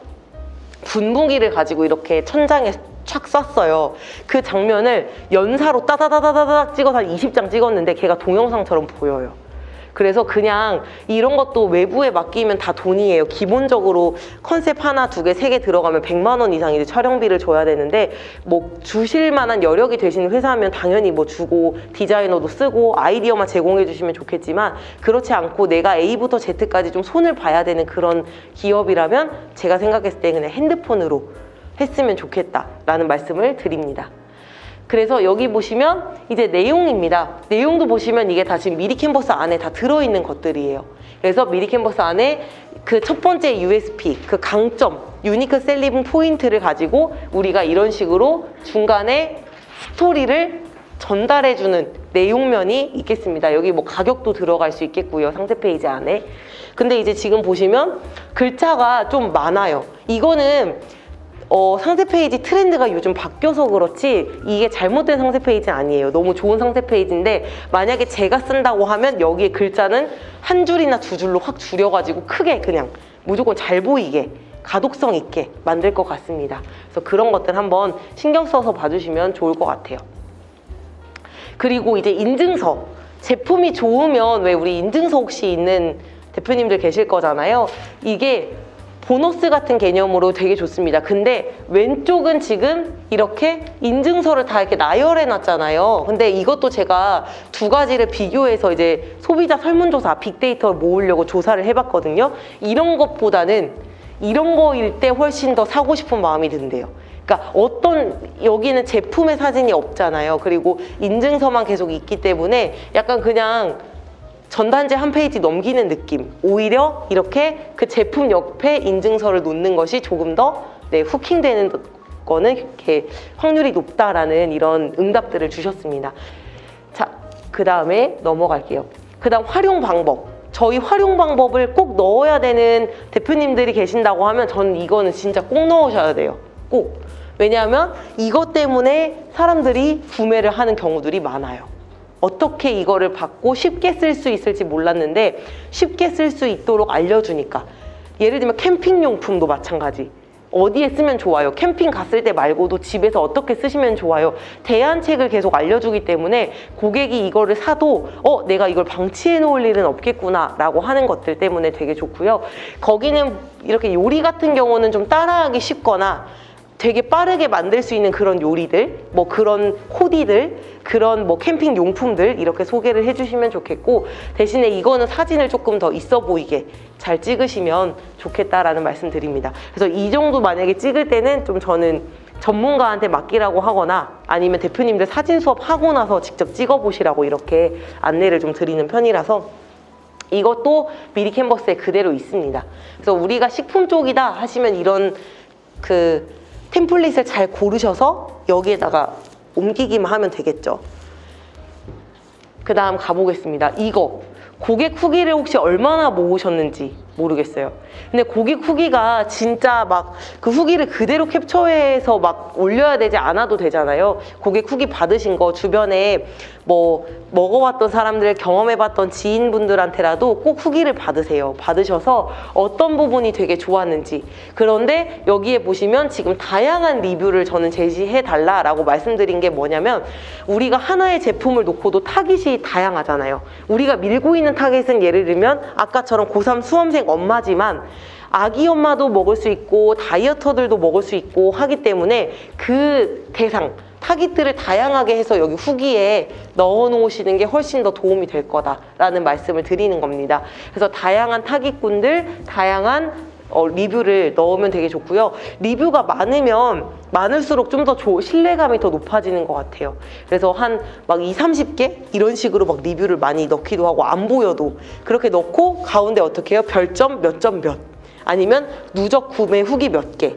분무기를 가지고 이렇게 천장에 촥 쐈어요. 그 장면을 연사로 따다다다다닥 찍어서 한 20장 찍었는데 걔가 동영상처럼 보여요. 그래서 그냥 이런 것도 외부에 맡기면 다 돈이에요. 기본적으로 컨셉 하나, 두 개, 세 개 들어가면 100만 원 이상 이제 촬영비를 줘야 되는데 뭐 주실 만한 여력이 되시는 회사면 당연히 뭐 주고 디자이너도 쓰고 아이디어만 제공해 주시면 좋겠지만 그렇지 않고 내가 A부터 Z까지 좀 손을 봐야 되는 그런 기업이라면 제가 생각했을 때 그냥 핸드폰으로 했으면 좋겠다라는 말씀을 드립니다. 그래서 여기 보시면 이제 내용입니다. 내용도 보시면 이게 다 지금 미리 캔버스 안에 다 들어있는 것들이에요. 그래서 미리 캔버스 안에 그 첫 번째 USP, 그 강점, 유니크 셀링 포인트를 가지고 우리가 이런 식으로 중간에 스토리를 전달해주는 내용면이 있겠습니다. 여기 뭐 가격도 들어갈 수 있겠고요. 상세 페이지 안에. 근데 이제 지금 보시면 글자가 좀 많아요. 이거는 상세 페이지 트렌드가 요즘 바뀌어서 그렇지 이게 잘못된 상세 페이지는 아니에요. 너무 좋은 상세 페이지인데 만약에 제가 쓴다고 하면 여기에 글자는 한 줄이나 두 줄로 확 줄여가지고 크게 그냥 무조건 잘 보이게 가독성 있게 만들 것 같습니다. 그래서 그런 것들 한번 신경 써서 봐주시면 좋을 것 같아요. 그리고 이제 인증서. 제품이 좋으면 왜 우리 인증서 혹시 있는 대표님들 계실 거잖아요. 이게 보너스 같은 개념으로 되게 좋습니다. 근데 왼쪽은 지금 이렇게 인증서를 다 이렇게 나열해 놨잖아요. 근데 이것도 제가 두 가지를 비교해서 이제 소비자 설문조사 빅데이터를 모으려고 조사를 해봤거든요. 이런 것보다는 이런 거일 때 훨씬 더 사고 싶은 마음이 든대요. 그러니까 여기는 제품의 사진이 없잖아요. 그리고 인증서만 계속 있기 때문에 약간 그냥 전단지 한 페이지 넘기는 느낌. 오히려 이렇게 그 제품 옆에 인증서를 놓는 것이 조금 더 후킹되는 거는 이렇게 확률이 높다라는 이런 응답들을 주셨습니다. 자, 그 다음에 넘어갈게요. 그 다음 활용 방법. 저희 활용 방법을 꼭 넣어야 되는 대표님들이 계신다고 하면 저는 이거는 진짜 꼭 넣으셔야 돼요. 꼭. 왜냐하면 이것 때문에 사람들이 구매를 하는 경우들이 많아요. 어떻게 이거를 받고 쉽게 쓸 수 있을지 몰랐는데 쉽게 쓸 수 있도록 알려주니까. 예를 들면 캠핑용품도 마찬가지. 어디에 쓰면 좋아요? 캠핑 갔을 때 말고도 집에서 어떻게 쓰시면 좋아요? 대안책을 계속 알려주기 때문에 고객이 이거를 사도 내가 이걸 방치해 놓을 일은 없겠구나 라고 하는 것들 때문에 되게 좋고요. 거기는 이렇게 요리 같은 경우는 좀 따라하기 쉽거나 되게 빠르게 만들 수 있는 그런 요리들, 뭐 그런 코디들, 그런 뭐 캠핑 용품들 이렇게 소개를 해주시면 좋겠고, 대신에 이거는 사진을 조금 더 있어 보이게 잘 찍으시면 좋겠다라는 말씀 드립니다. 그래서 이 정도 만약에 찍을 때는 좀 저는 전문가한테 맡기라고 하거나 아니면 대표님들 사진 수업 하고 나서 직접 찍어보시라고 이렇게 안내를 좀 드리는 편이라서 이것도 미리 캔버스에 그대로 있습니다. 그래서 우리가 식품 쪽이다 하시면 이런 템플릿을 잘 고르셔서 여기에다가 옮기기만 하면 되겠죠. 그 다음 가보겠습니다. 이거 고객 후기를 혹시 얼마나 모으셨는지 모르겠어요. 근데 고객 후기가 진짜 막 그 후기를 그대로 캡처해서 막 올려야 되지 않아도 되잖아요. 고객 후기 받으신 거 주변에 뭐 먹어봤던 사람들, 경험해봤던 지인분들한테라도 꼭 후기를 받으세요. 받으셔서 어떤 부분이 되게 좋았는지. 그런데 여기에 보시면 지금 다양한 리뷰를 저는 제시해달라라고 말씀드린 게 뭐냐면, 우리가 하나의 제품을 놓고도 타깃이 다양하잖아요. 우리가 밀고 있는 타깃은 예를 들면 아까처럼 고3 수험생 엄마지만 아기 엄마도 먹을 수 있고 다이어터들도 먹을 수 있고 하기 때문에 그 대상, 타깃들을 다양하게 해서 여기 후기에 넣어 놓으시는 게 훨씬 더 도움이 될 거다라는 말씀을 드리는 겁니다. 그래서 다양한 타깃군들, 다양한 리뷰를 넣으면 되게 좋고요. 리뷰가 많으면 많을수록 좀 더 신뢰감이 더 높아지는 것 같아요. 그래서 한 막 20-30개 이런 식으로 막 리뷰를 많이 넣기도 하고, 안 보여도 그렇게 넣고 가운데 어떻게 해요? 별점 몇 점 몇, 아니면 누적 구매 후기 몇 개,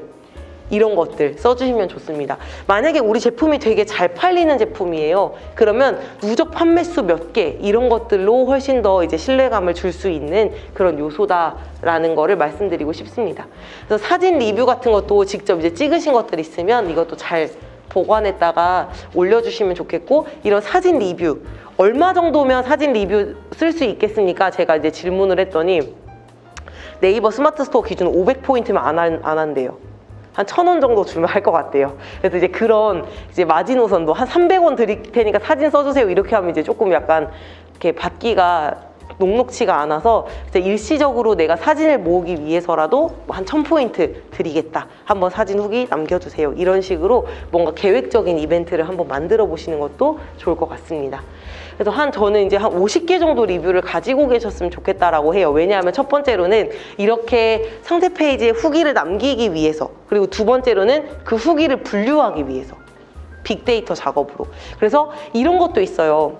이런 것들 써주시면 좋습니다. 만약에 우리 제품이 되게 잘 팔리는 제품이에요. 그러면 누적 판매수 몇 개, 이런 것들로 훨씬 더 이제 신뢰감을 줄 수 있는 그런 요소다라는 거를 말씀드리고 싶습니다. 그래서 사진 리뷰 같은 것도 직접 이제 찍으신 것들 있으면 이것도 잘 보관했다가 올려주시면 좋겠고, 이런 사진 리뷰 얼마 정도면 사진 리뷰 쓸 수 있겠습니까? 제가 이제 질문을 했더니 네이버 스마트 스토어 기준 500포인트면 안 한대요. 한 1,000원 정도 주면 할 것 같대요. 그래서 이제 그런 이제 마지노선도 한 300원 드릴 테니까 사진 써주세요, 이렇게 하면 이제 조금 약간 이렇게 받기가 녹록치가 않아서 이제 일시적으로 내가 사진을 모으기 위해서라도 한 1,000포인트 드리겠다, 한번 사진 후기 남겨주세요, 이런 식으로 뭔가 계획적인 이벤트를 한번 만들어 보시는 것도 좋을 것 같습니다. 그래서 저는 이제 한 50개 정도 리뷰를 가지고 계셨으면 좋겠다라고 해요. 왜냐하면 첫 번째로는 이렇게 상세 페이지에 후기를 남기기 위해서, 그리고 두 번째로는 그 후기를 분류하기 위해서, 빅데이터 작업으로. 그래서 이런 것도 있어요.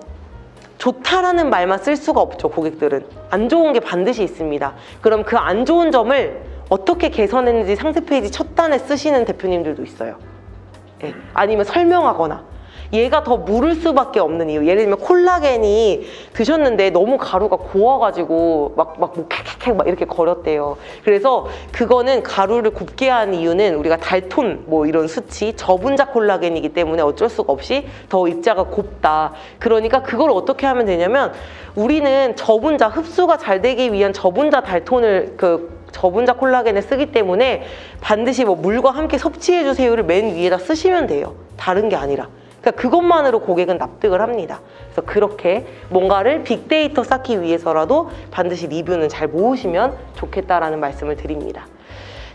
좋다라는 말만 쓸 수가 없죠. 고객들은 안 좋은 게 반드시 있습니다. 그럼 그 안 좋은 점을 어떻게 개선했는지 상세 페이지 첫 단에 쓰시는 대표님들도 있어요. 네. 아니면 설명하거나, 얘가 더 무를 수밖에 없는 이유. 예를 들면 콜라겐이 드셨는데 너무 가루가 고와가지고 뭐 캑캑캑 막 이렇게 거렸대요. 그래서 그거는 가루를 곱게 한 이유는 우리가 달톤 뭐 이런 수치, 저분자 콜라겐이기 때문에 어쩔 수가 없이 더 입자가 곱다. 그러니까 그걸 어떻게 하면 되냐면 우리는 저분자, 흡수가 잘 되기 위한 저분자 달톤을 저분자 콜라겐을 쓰기 때문에 반드시 뭐 물과 함께 섭취해주세요를 맨 위에다 쓰시면 돼요. 다른 게 아니라. 그러니까 그것만으로 고객은 납득을 합니다. 그래서 그렇게 뭔가를 빅데이터 쌓기 위해서라도 반드시 리뷰는 잘 모으시면 좋겠다라는 말씀을 드립니다.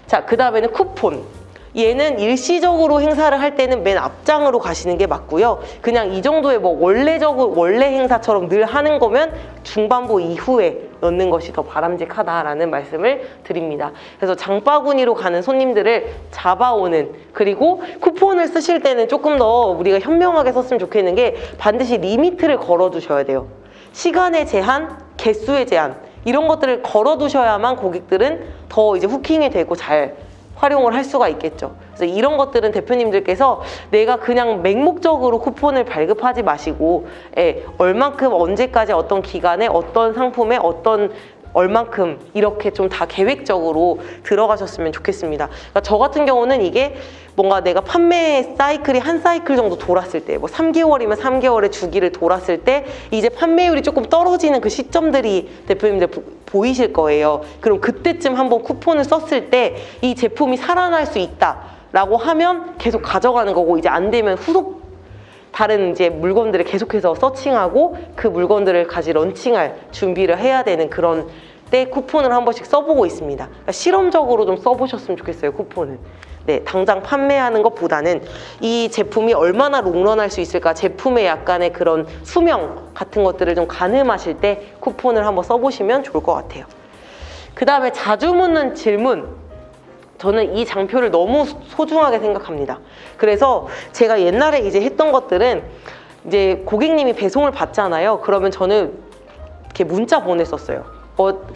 자, 그 다음에는 쿠폰. 얘는 일시적으로 행사를 할 때는 맨 앞장으로 가시는 게 맞고요. 그냥 이 정도의 뭐 원래 행사처럼 늘 하는 거면 중반부 이후에 넣는 것이 더 바람직하다라는 말씀을 드립니다. 그래서 장바구니로 가는 손님들을 잡아오는, 그리고 쿠폰을 쓰실 때는 조금 더 우리가 현명하게 썼으면 좋겠는 게 반드시 리미트를 걸어두셔야 돼요. 시간의 제한, 개수의 제한 이런 것들을 걸어두셔야만 고객들은 더 이제 후킹이 되고 잘 활용을 할 수가 있겠죠. 그래서 이런 것들은 대표님들께서 내가 그냥 맹목적으로 쿠폰을 발급하지 마시고 얼만큼 언제까지 어떤 기간에 어떤 상품에 어떤 얼만큼 이렇게 좀 다 계획적으로 들어가셨으면 좋겠습니다. 그러니까 저 같은 경우는 이게 뭔가 내가 판매 사이클이 한 사이클 정도 돌았을 때, 뭐 3개월이면 3개월의 주기를 돌았을 때 이제 판매율이 조금 떨어지는 그 시점들이 대표님들 보이실 거예요. 그럼 그때쯤 한번 쿠폰을 썼을 때 이 제품이 살아날 수 있다라고 하면 계속 가져가는 거고, 이제 안 되면 후속 다른 이제 물건들을 계속해서 서칭하고 그 물건들을 같이 런칭할 준비를 해야 되는 그런 때 쿠폰을 한 번씩 써보고 있습니다. 그러니까 실험적으로 좀 써보셨으면 좋겠어요, 쿠폰은. 네, 당장 판매하는 것보다는 이 제품이 얼마나 롱런할 수 있을까, 제품의 약간의 그런 수명 같은 것들을 좀 가늠하실 때 쿠폰을 한번 써보시면 좋을 것 같아요. 그 다음에 자주 묻는 질문. 저는 이 장표를 너무 소중하게 생각합니다. 그래서 제가 옛날에 이제 했던 것들은 이제 고객님이 배송을 받잖아요. 그러면 저는 이렇게 문자 보냈었어요.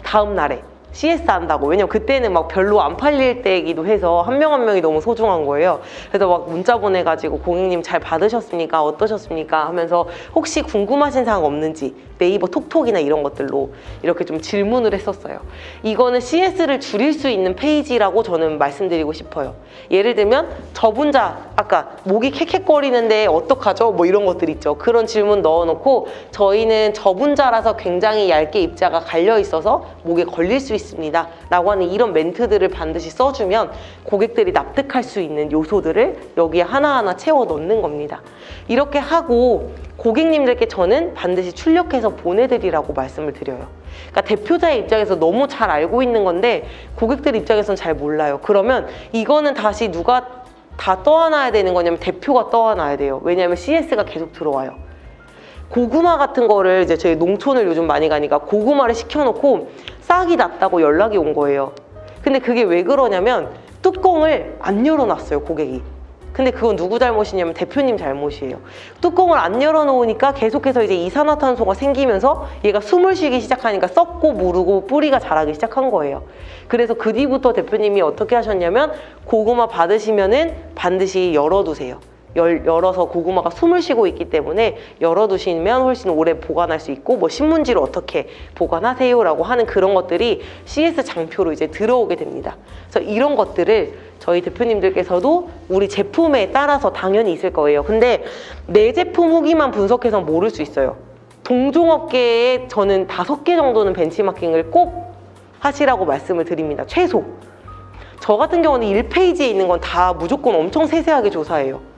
다음 날에 CS 한다고. 왜냐면 그때는 막 별로 안 팔릴 때이기도 해서 한 명 한 명이 너무 소중한 거예요. 그래서 막 문자 보내가지고 고객님 잘 받으셨습니까? 어떠셨습니까? 하면서 혹시 궁금하신 사항 없는지 네이버 톡톡이나 이런 것들로 이렇게 좀 질문을 했었어요. 이거는 CS를 줄일 수 있는 페이지라고 저는 말씀드리고 싶어요. 예를 들면 저분자, 아까 목이 캑캑거리는데 어떡하죠? 뭐 이런 것들 있죠. 그런 질문 넣어놓고 저희는 저분자라서 굉장히 얇게 입자가 갈려 있어서 목에 걸릴 수 있습니다 라고 하는 이런 멘트들을 반드시 써주면 고객들이 납득할 수 있는 요소들을 여기에 하나하나 채워 넣는 겁니다. 이렇게 하고 고객님들께 저는 반드시 출력해서 보내드리라고 말씀을 드려요. 그러니까 대표자의 입장에서 너무 잘 알고 있는 건데 고객들 입장에서는 잘 몰라요. 그러면 이거는 다시 누가 다 떠안아야 되는 거냐면 대표가 떠안아야 돼요. 왜냐하면 CS가 계속 들어와요. 고구마 같은 거를 이제 저희 농촌을 요즘 많이 가니까 고구마를 시켜놓고 싹이 났다고 연락이 온 거예요. 근데 그게 왜 그러냐면 뚜껑을 안 열어놨어요, 고객이. 근데 그건 누구 잘못이냐면 대표님 잘못이에요. 뚜껑을 안 열어놓으니까 계속해서 이제 이산화탄소가 생기면서 얘가 숨을 쉬기 시작하니까 썩고 무르고 뿌리가 자라기 시작한 거예요. 그래서 그 뒤부터 대표님이 어떻게 하셨냐면 고구마 받으시면은 반드시 열어두세요. 열어서 고구마가 숨을 쉬고 있기 때문에 열어두시면 훨씬 오래 보관할 수 있고, 뭐 신문지로 어떻게 보관하세요 라고 하는 그런 것들이 CS 장표로 이제 들어오게 됩니다. 그래서 이런 것들을 저희 대표님들께서도 우리 제품에 따라서 당연히 있을 거예요. 근데 내 제품 후기만 분석해서 모를 수 있어요. 동종업계에 저는 5개 정도는 벤치마킹을 꼭 하시라고 말씀을 드립니다. 최소. 저 같은 경우는 1페이지에 있는 건 다 무조건 엄청 세세하게 조사해요.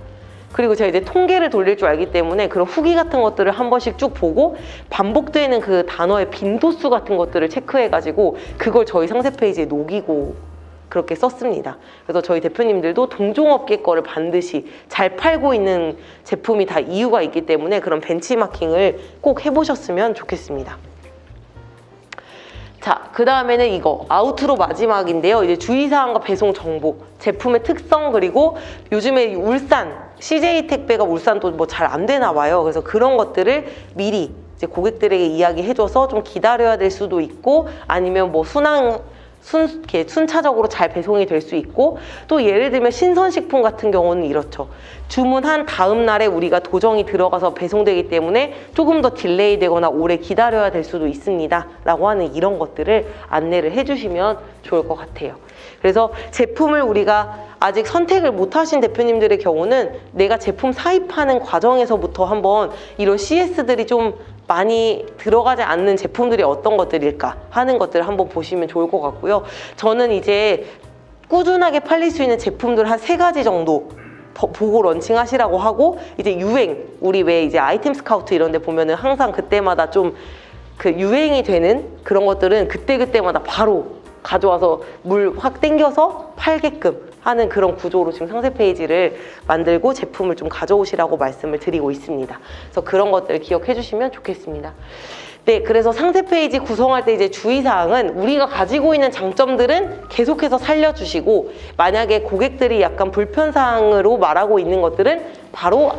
그리고 제가 이제 통계를 돌릴 줄 알기 때문에 그런 후기 같은 것들을 한 번씩 쭉 보고 반복되는 그 단어의 빈도수 같은 것들을 체크해가지고 그걸 저희 상세 페이지에 녹이고 그렇게 썼습니다. 그래서 저희 대표님들도 동종업계 거를 반드시 잘 팔고 있는 제품이 다 이유가 있기 때문에 그런 벤치마킹을 꼭 해보셨으면 좋겠습니다. 자, 그 다음에는 이거 아우트로 마지막인데요. 이제 주의사항과 배송 정보, 제품의 특성, 그리고 요즘에 울산 CJ 택배가 울산도 뭐 잘 안 되나 봐요. 그래서 그런 것들을 미리 이제 고객들에게 이야기해줘서 좀 기다려야 될 수도 있고, 아니면 뭐 순항 이렇게 순차적으로 잘 배송이 될 수 있고, 또 예를 들면 신선식품 같은 경우는 이렇죠. 주문한 다음 날에 우리가 도정이 들어가서 배송되기 때문에 조금 더 딜레이 되거나 오래 기다려야 될 수도 있습니다 라고 하는 이런 것들을 안내를 해주시면 좋을 것 같아요. 그래서 제품을 우리가 아직 선택을 못 하신 대표님들의 경우는 내가 제품 사입하는 과정에서부터 한번 이런 CS들이 좀 많이 들어가지 않는 제품들이 어떤 것들일까 하는 것들을 한번 보시면 좋을 것 같고요. 저는 이제 꾸준하게 팔릴 수 있는 제품들 한 3가지 정도 보고 런칭하시라고 하고, 이제 유행, 우리 왜 이제 아이템 스카우트 이런 데 보면은 항상 그때마다 좀 그 유행이 되는 그런 것들은 그때그때마다 바로 가져와서 물 확 땡겨서 팔게끔 하는 그런 구조로 지금 상세 페이지를 만들고 제품을 좀 가져오시라고 말씀을 드리고 있습니다. 그래서 그런 것들을 기억해 주시면 좋겠습니다. 네, 그래서 상세 페이지 구성할 때 이제 주의사항은 우리가 가지고 있는 장점들은 계속해서 살려주시고, 만약에 고객들이 약간 불편사항으로 말하고 있는 것들은 바로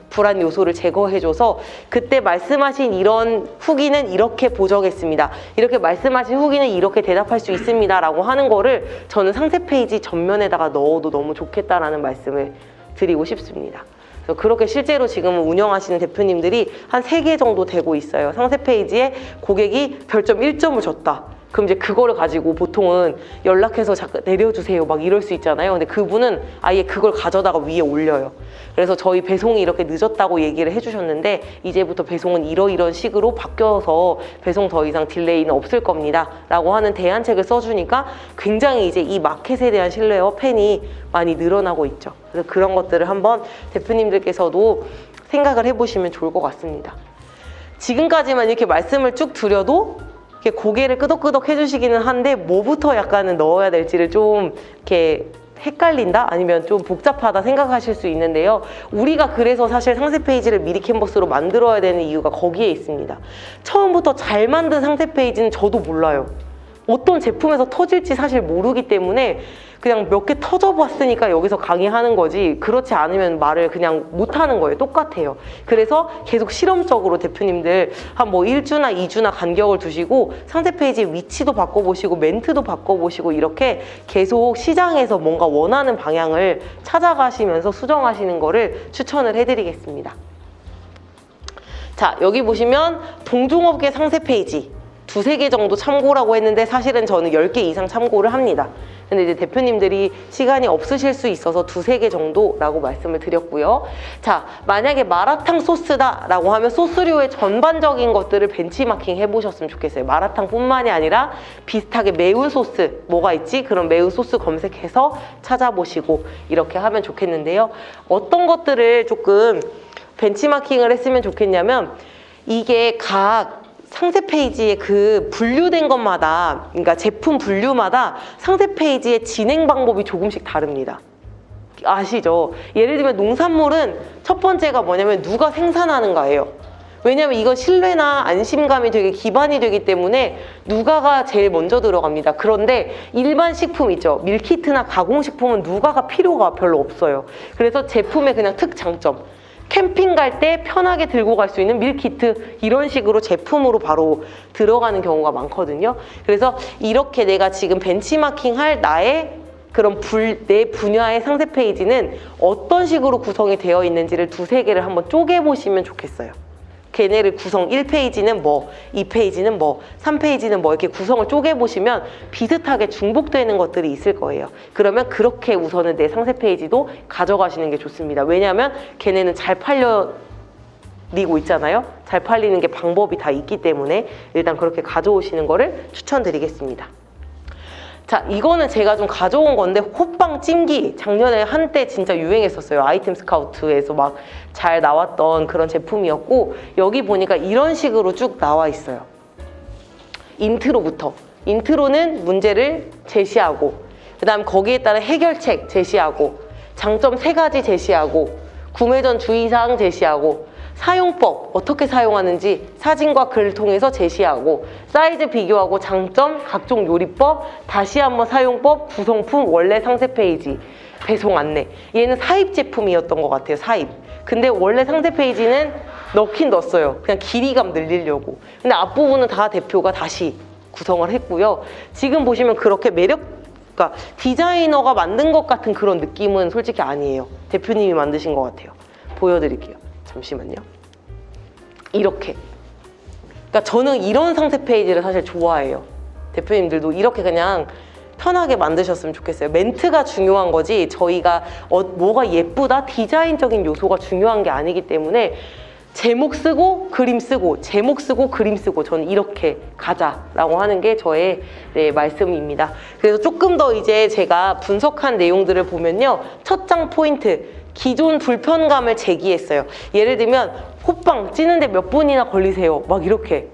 불안 요소를 제거해줘서 그때 말씀하신 이런 후기는 이렇게 보정했습니다, 이렇게 말씀하신 후기는 이렇게 대답할 수 있습니다 라고 하는 거를 저는 상세 페이지 전면에다가 넣어도 너무 좋겠다라는 말씀을 드리고 싶습니다. 그래서 그렇게 실제로 지금 운영하시는 대표님들이 한 3개 정도 되고 있어요. 상세 페이지에 고객이 별점 1점을 줬다. 그럼 이제 그거를 가지고 보통은 연락해서 내려주세요 막 이럴 수 있잖아요. 근데 그분은 아예 그걸 가져다가 위에 올려요. 그래서 저희 배송이 이렇게 늦었다고 얘기를 해주셨는데 이제부터 배송은 이러이런 식으로 바뀌어서 배송 더 이상 딜레이는 없을 겁니다 라고 하는 대안책을 써주니까 굉장히 이제 이 마켓에 대한 신뢰와 팬이 많이 늘어나고 있죠. 그래서 그런 것들을 한번 대표님들께서도 생각을 해보시면 좋을 것 같습니다. 지금까지만 이렇게 말씀을 쭉 드려도 이렇게 고개를 끄덕끄덕 해주시기는 한데 뭐부터 약간은 넣어야 될지를 좀 이렇게 헷갈린다? 아니면 좀 복잡하다 생각하실 수 있는데요. 우리가 그래서 사실 상세 페이지를 미리 캔버스로 만들어야 되는 이유가 거기에 있습니다. 처음부터 잘 만든 상세 페이지는 저도 몰라요. 어떤 제품에서 터질지 사실 모르기 때문에 그냥 몇 개 터져봤으니까 여기서 강의하는 거지, 그렇지 않으면 말을 그냥 못하는 거예요. 똑같아요. 그래서 계속 실험적으로 대표님들 한 뭐 1주나 2주나 간격을 두시고 상세 페이지 위치도 바꿔보시고 멘트도 바꿔보시고 이렇게 계속 시장에서 뭔가 원하는 방향을 찾아가시면서 수정하시는 거를 추천을 해드리겠습니다. 자, 여기 보시면 동종업계 상세 페이지 2-3개 정도 참고라고 했는데 사실은 저는 10개 이상 참고를 합니다. 근데 이제 대표님들이 시간이 없으실 수 있어서 2-3개 정도라고 말씀을 드렸고요. 자, 만약에 마라탕 소스다라고 하면 소스류의 전반적인 것들을 벤치마킹 해보셨으면 좋겠어요. 마라탕뿐만이 아니라 비슷하게 매운 소스 뭐가 있지? 그런 매운 소스 검색해서 찾아보시고 이렇게 하면 좋겠는데요. 어떤 것들을 조금 벤치마킹을 했으면 좋겠냐면, 이게 각 상세 페이지에 그 분류된 것마다, 그러니까 제품 분류마다 상세 페이지의 진행 방법이 조금씩 다릅니다. 아시죠? 예를 들면 농산물은 첫 번째가 뭐냐면 누가 생산하는가예요. 왜냐면 이건 신뢰나 안심감이 되게 기반이 되기 때문에 누가가 제일 먼저 들어갑니다. 그런데 일반 식품 있죠. 밀키트나 가공식품은 누가가 필요가 별로 없어요. 그래서 제품의 그냥 특장점, 캠핑 갈 때 편하게 들고 갈 수 있는 밀키트, 이런 식으로 제품으로 바로 들어가는 경우가 많거든요. 그래서 이렇게 내가 지금 벤치마킹 할 나의 그런 내 분야의 상세 페이지는 어떤 식으로 구성이 되어 있는지를 2-3개를 한번 쪼개보시면 좋겠어요. 걔네를 구성 1페이지는 뭐, 2페이지는 뭐, 3페이지는 뭐, 이렇게 구성을 쪼개보시면 비슷하게 중복되는 것들이 있을 거예요. 그러면 그렇게 우선은 내 상세 페이지도 가져가시는 게 좋습니다. 왜냐하면 걔네는 잘 팔리고 있잖아요. 잘 팔리는 게 방법이 다 있기 때문에 일단 그렇게 가져오시는 거를 추천드리겠습니다. 자, 이거는 제가 좀 가져온 건데, 호빵 찜기 작년에 한때 진짜 유행했었어요. 아이템 스카우트에서 막 잘 나왔던 그런 제품이었고, 여기 보니까 이런 식으로 쭉 나와 있어요. 인트로부터. 인트로는 문제를 제시하고, 그 다음 거기에 따른 해결책 제시하고, 장점 3가지 제시하고, 구매 전 주의사항 제시하고, 사용법, 어떻게 사용하는지 사진과 글을 통해서 제시하고, 사이즈 비교하고, 장점, 각종 요리법, 다시 한번 사용법, 구성품, 원래 상세 페이지, 배송 안내. 얘는 사입 제품이었던 것 같아요. 사입. 근데 원래 상세 페이지는 넣긴 넣었어요. 그냥 길이감 늘리려고. 근데 앞부분은 다 대표가 다시 구성을 했고요. 지금 보시면 그렇게 그러니까 디자이너가 만든 것 같은 그런 느낌은 솔직히 아니에요. 대표님이 만드신 것 같아요. 보여드릴게요. 잠시만요. 이렇게. 그러니까 저는 이런 상세 페이지를 사실 좋아해요. 대표님들도 이렇게 그냥 편하게 만드셨으면 좋겠어요. 멘트가 중요한 거지 저희가 뭐가 예쁘다, 디자인적인 요소가 중요한 게 아니기 때문에 제목 쓰고 그림 쓰고 제목 쓰고 그림 쓰고 저는 이렇게 가자라고 하는 게 저의 말씀입니다. 그래서 조금 더 이제 제가 분석한 내용들을 보면요. 첫 장 포인트, 기존 불편감을 제기했어요. 예를 들면 호빵 찌는데 몇 분이나 걸리세요? 막 이렇게.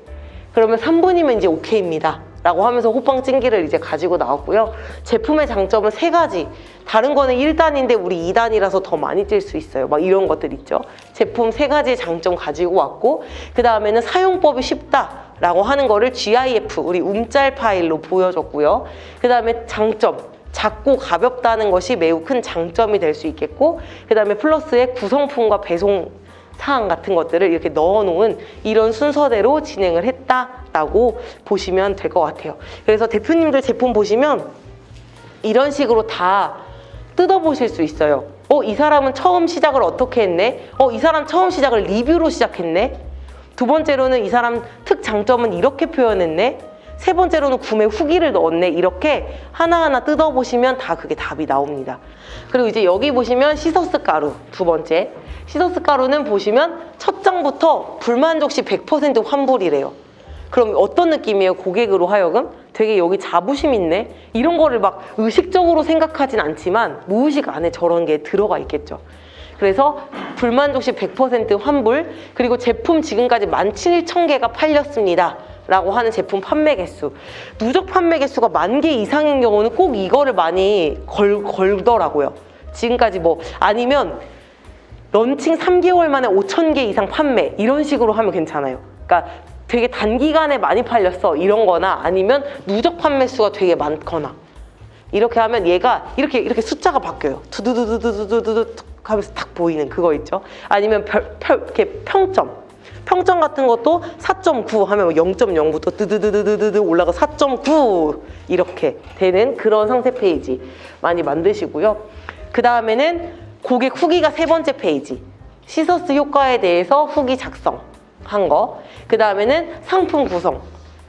그러면 3분이면 이제 오케이입니다. 라고 하면서 호빵 찐기를 이제 가지고 나왔고요. 제품의 장점은 3가지. 다른 거는 1단인데 우리 2단이라서 더 많이 찔 수 있어요. 막 이런 것들 있죠. 제품 3가지 장점 가지고 왔고, 그 다음에는 사용법이 쉽다라고 하는 거를 GIF, 우리 움짤 파일로 보여줬고요. 그 다음에 장점, 작고 가볍다는 것이 매우 큰 장점이 될 수 있겠고, 그 다음에 플러스에 구성품과 배송 사항 같은 것들을 이렇게 넣어놓은 이런 순서대로 진행을 했다라고 보시면 될 것 같아요. 그래서 대표님들 제품 보시면 이런 식으로 다 뜯어보실 수 있어요. 이 사람은 처음 시작을 어떻게 했네? 이 사람 처음 시작을 리뷰로 시작했네? 두 번째로는 이 사람 특장점은 이렇게 표현했네? 세 번째로는 구매 후기를 넣었네. 이렇게 하나하나 뜯어보시면 다 그게 답이 나옵니다. 그리고 이제 여기 보시면 시서스 가루 두 번째. 시서스 가루는 보시면 첫 장부터 불만족 시 100% 환불이래요. 그럼 어떤 느낌이에요? 고객으로 하여금 되게 여기 자부심 있네? 이런 거를 막 의식적으로 생각하진 않지만 무의식 안에 저런 게 들어가 있겠죠. 그래서 불만족 시 100% 환불, 그리고 제품 지금까지 17,000개가 팔렸습니다. 라고 하는 제품 판매 개수. 누적 판매 개수가 10,000개 이상인 경우는 꼭 이거를 많이 걸더라고요. 지금까지 아니면 런칭 3개월 만에 5,000개 이상 판매 이런 식으로 하면 괜찮아요. 그러니까 되게 단기간에 많이 팔렸어 이런 거나 아니면 누적 판매 수가 되게 많거나 이렇게 하면 얘가 이렇게 숫자가 바뀌어요. 두두두두두두두두 하면서 딱 보이는 그거 있죠. 아니면 이렇게 평점 같은 것도 4.9 하면 0.0부터 드드드드드드 올라가 4.9 이렇게 되는 그런 상세 페이지 많이 만드시고요. 그 다음에는 고객 후기가 3번째 페이지. 시서스 효과에 대해서 후기 작성한 거. 그 다음에는 상품 구성.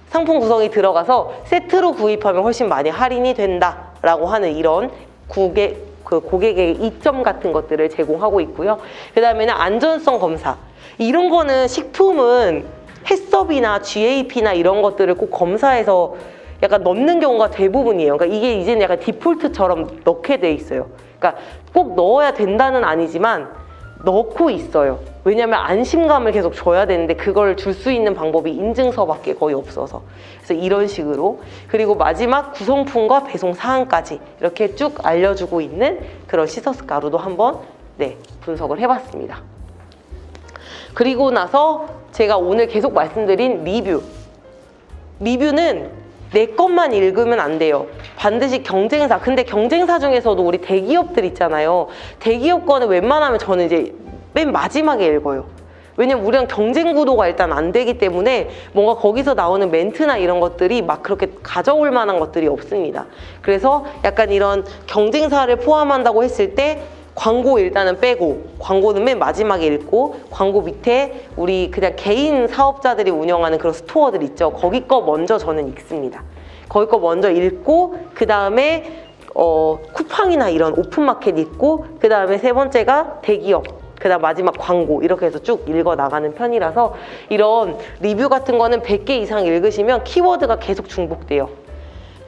상품 구성이 들어가서 세트로 구입하면 훨씬 많이 할인이 된다라고 하는 이런 고객의 이점 같은 것들을 제공하고 있고요. 그 다음에는 안전성 검사. 이런 거는 식품은 햇섭이나 GAP나 이런 것들을 꼭 검사해서 약간 넣는 경우가 대부분이에요. 그러니까 이게 이제는 약간 디폴트처럼 넣게 돼 있어요. 그러니까 꼭 넣어야 된다는 아니지만 넣고 있어요. 왜냐면 안심감을 계속 줘야 되는데 그걸 줄 수 있는 방법이 인증서밖에 거의 없어서. 그래서 이런 식으로. 그리고 마지막 구성품과 배송 사항까지 이렇게 쭉 알려주고 있는 그런 시서스 가루도 한번 분석을 해봤습니다. 그리고 나서 제가 오늘 계속 말씀드린 리뷰. 리뷰는 내 것만 읽으면 안 돼요. 반드시 경쟁사. 근데 경쟁사 중에서도 우리 대기업들 있잖아요. 대기업 거는 웬만하면 저는 이제 맨 마지막에 읽어요. 왜냐면 우리랑 경쟁 구도가 일단 안 되기 때문에 뭔가 거기서 나오는 멘트나 이런 것들이 막 그렇게 가져올 만한 것들이 없습니다. 그래서 약간 이런 경쟁사를 포함한다고 했을 때 광고 일단은 빼고 광고는 맨 마지막에 읽고 광고 밑에 우리 그냥 개인 사업자들이 운영하는 그런 스토어들 있죠. 거기 거 먼저 저는 읽습니다. 거기 거 먼저 읽고 그 다음에 쿠팡이나 이런 오픈마켓 읽고 그 다음에 세 번째가 대기업 그 다음 마지막 광고 이렇게 해서 쭉 읽어 나가는 편이라서 이런 리뷰 같은 거는 100개 이상 읽으시면 키워드가 계속 중복돼요.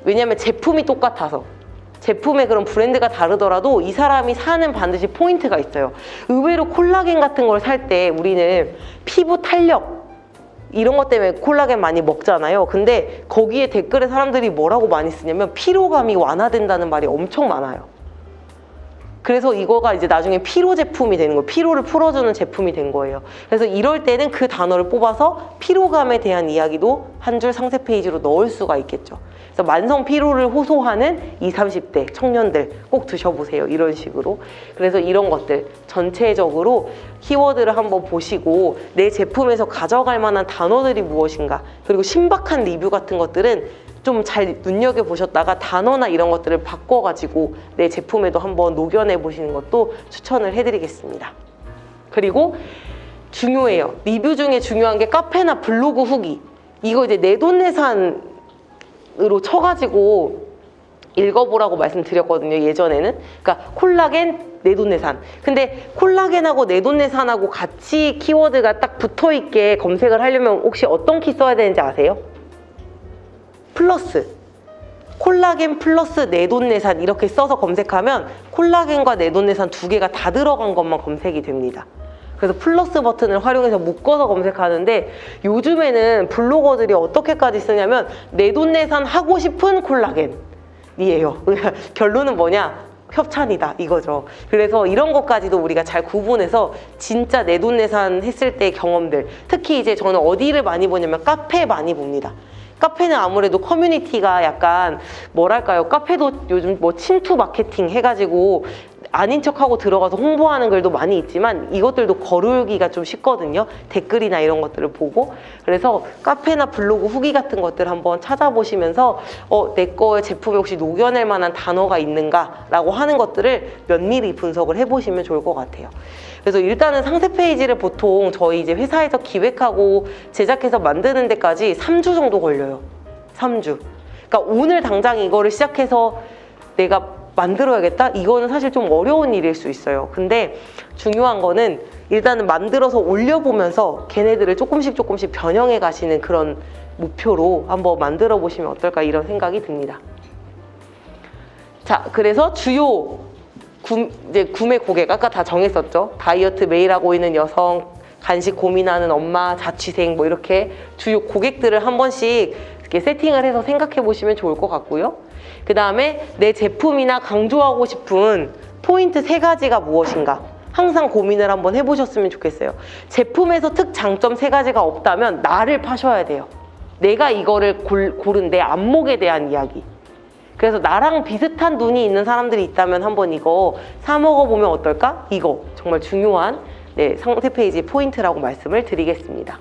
왜냐면 제품이 똑같아서. 제품의 그런 브랜드가 다르더라도 이 사람이 사는 반드시 포인트가 있어요. 의외로 콜라겐 같은 걸 살 때 우리는 피부 탄력 이런 것 때문에 콜라겐 많이 먹잖아요. 근데 거기에 댓글에 사람들이 뭐라고 많이 쓰냐면 피로감이 완화된다는 말이 엄청 많아요. 그래서 이거가 이제 나중에 피로 제품이 되는 거예요. 피로를 풀어주는 제품이 된 거예요. 그래서 이럴 때는 그 단어를 뽑아서 피로감에 대한 이야기도 한 줄 상세 페이지로 넣을 수가 있겠죠. 그래서 만성 피로를 호소하는 20, 30대 청년들 꼭 드셔보세요. 이런 식으로. 그래서 이런 것들 전체적으로 키워드를 한번 보시고 내 제품에서 가져갈 만한 단어들이 무엇인가, 그리고 신박한 리뷰 같은 것들은 좀 잘 눈여겨보셨다가 단어나 이런 것들을 바꿔가지고 내 제품에도 한번 녹여내 보시는 것도 추천을 해드리겠습니다. 그리고 중요해요. 리뷰 중에 중요한 게 카페나 블로그 후기. 이거 이제 내돈내산으로 쳐가지고 읽어보라고 말씀드렸거든요, 예전에는. 그러니까 콜라겐, 내돈내산. 근데 콜라겐하고 내돈내산하고 같이 키워드가 딱 붙어있게 검색을 하려면 혹시 어떤 키 써야 되는지 아세요? 플러스. 콜라겐 플러스 내돈내산 이렇게 써서 검색하면 콜라겐과 내돈내산 두 개가 다 들어간 것만 검색이 됩니다. 그래서 플러스 버튼을 활용해서 묶어서 검색하는데, 요즘에는 블로거들이 어떻게까지 쓰냐면 내돈내산 하고 싶은 콜라겐이에요. 결론은 뭐냐? 협찬이다 이거죠. 그래서 이런 것까지도 우리가 잘 구분해서 진짜 내돈내산 했을 때의 경험들, 특히 이제 저는 어디를 많이 보냐면 카페 많이 봅니다. 카페는 아무래도 커뮤니티가 약간 뭐랄까요, 카페도 요즘 뭐 침투 마케팅 해가지고 아닌 척하고 들어가서 홍보하는 글도 많이 있지만 이것들도 거르기가 좀 쉽거든요. 댓글이나 이런 것들을 보고. 그래서 카페나 블로그 후기 같은 것들 한번 찾아보시면서 내 거의 제품에 혹시 녹여낼 만한 단어가 있는가 라고 하는 것들을 면밀히 분석을 해보시면 좋을 것 같아요. 그래서 일단은 상세 페이지를 보통 저희 이제 회사에서 기획하고 제작해서 만드는 데까지 3주 정도 걸려요. 3주. 그러니까 오늘 당장 이거를 시작해서 내가 만들어야겠다? 이거는 사실 좀 어려운 일일 수 있어요. 근데 중요한 거는 일단은 만들어서 올려보면서 걔네들을 조금씩 변형해 가시는 그런 목표로 한번 만들어 보시면 어떨까, 이런 생각이 듭니다. 자, 그래서 주요 이제 구매 고객 아까 다 정했었죠. 다이어트 매일 하고 있는 여성, 간식 고민하는 엄마, 자취생, 뭐 이렇게 주요 고객들을 한 번씩 이렇게 세팅을 해서 생각해 보시면 좋을 것 같고요. 그 다음에 내 제품이나 강조하고 싶은 포인트 3가지가 무엇인가 항상 고민을 한번 해보셨으면 좋겠어요. 제품에서 특장점 3가지가 없다면 나를 파셔야 돼요. 내가 이거를 고른 내 안목에 대한 이야기. 그래서 나랑 비슷한 눈이 있는 사람들이 있다면 한번 이거 사 먹어보면 어떨까? 이거 정말 중요한 상세 페이지 포인트라고 말씀을 드리겠습니다.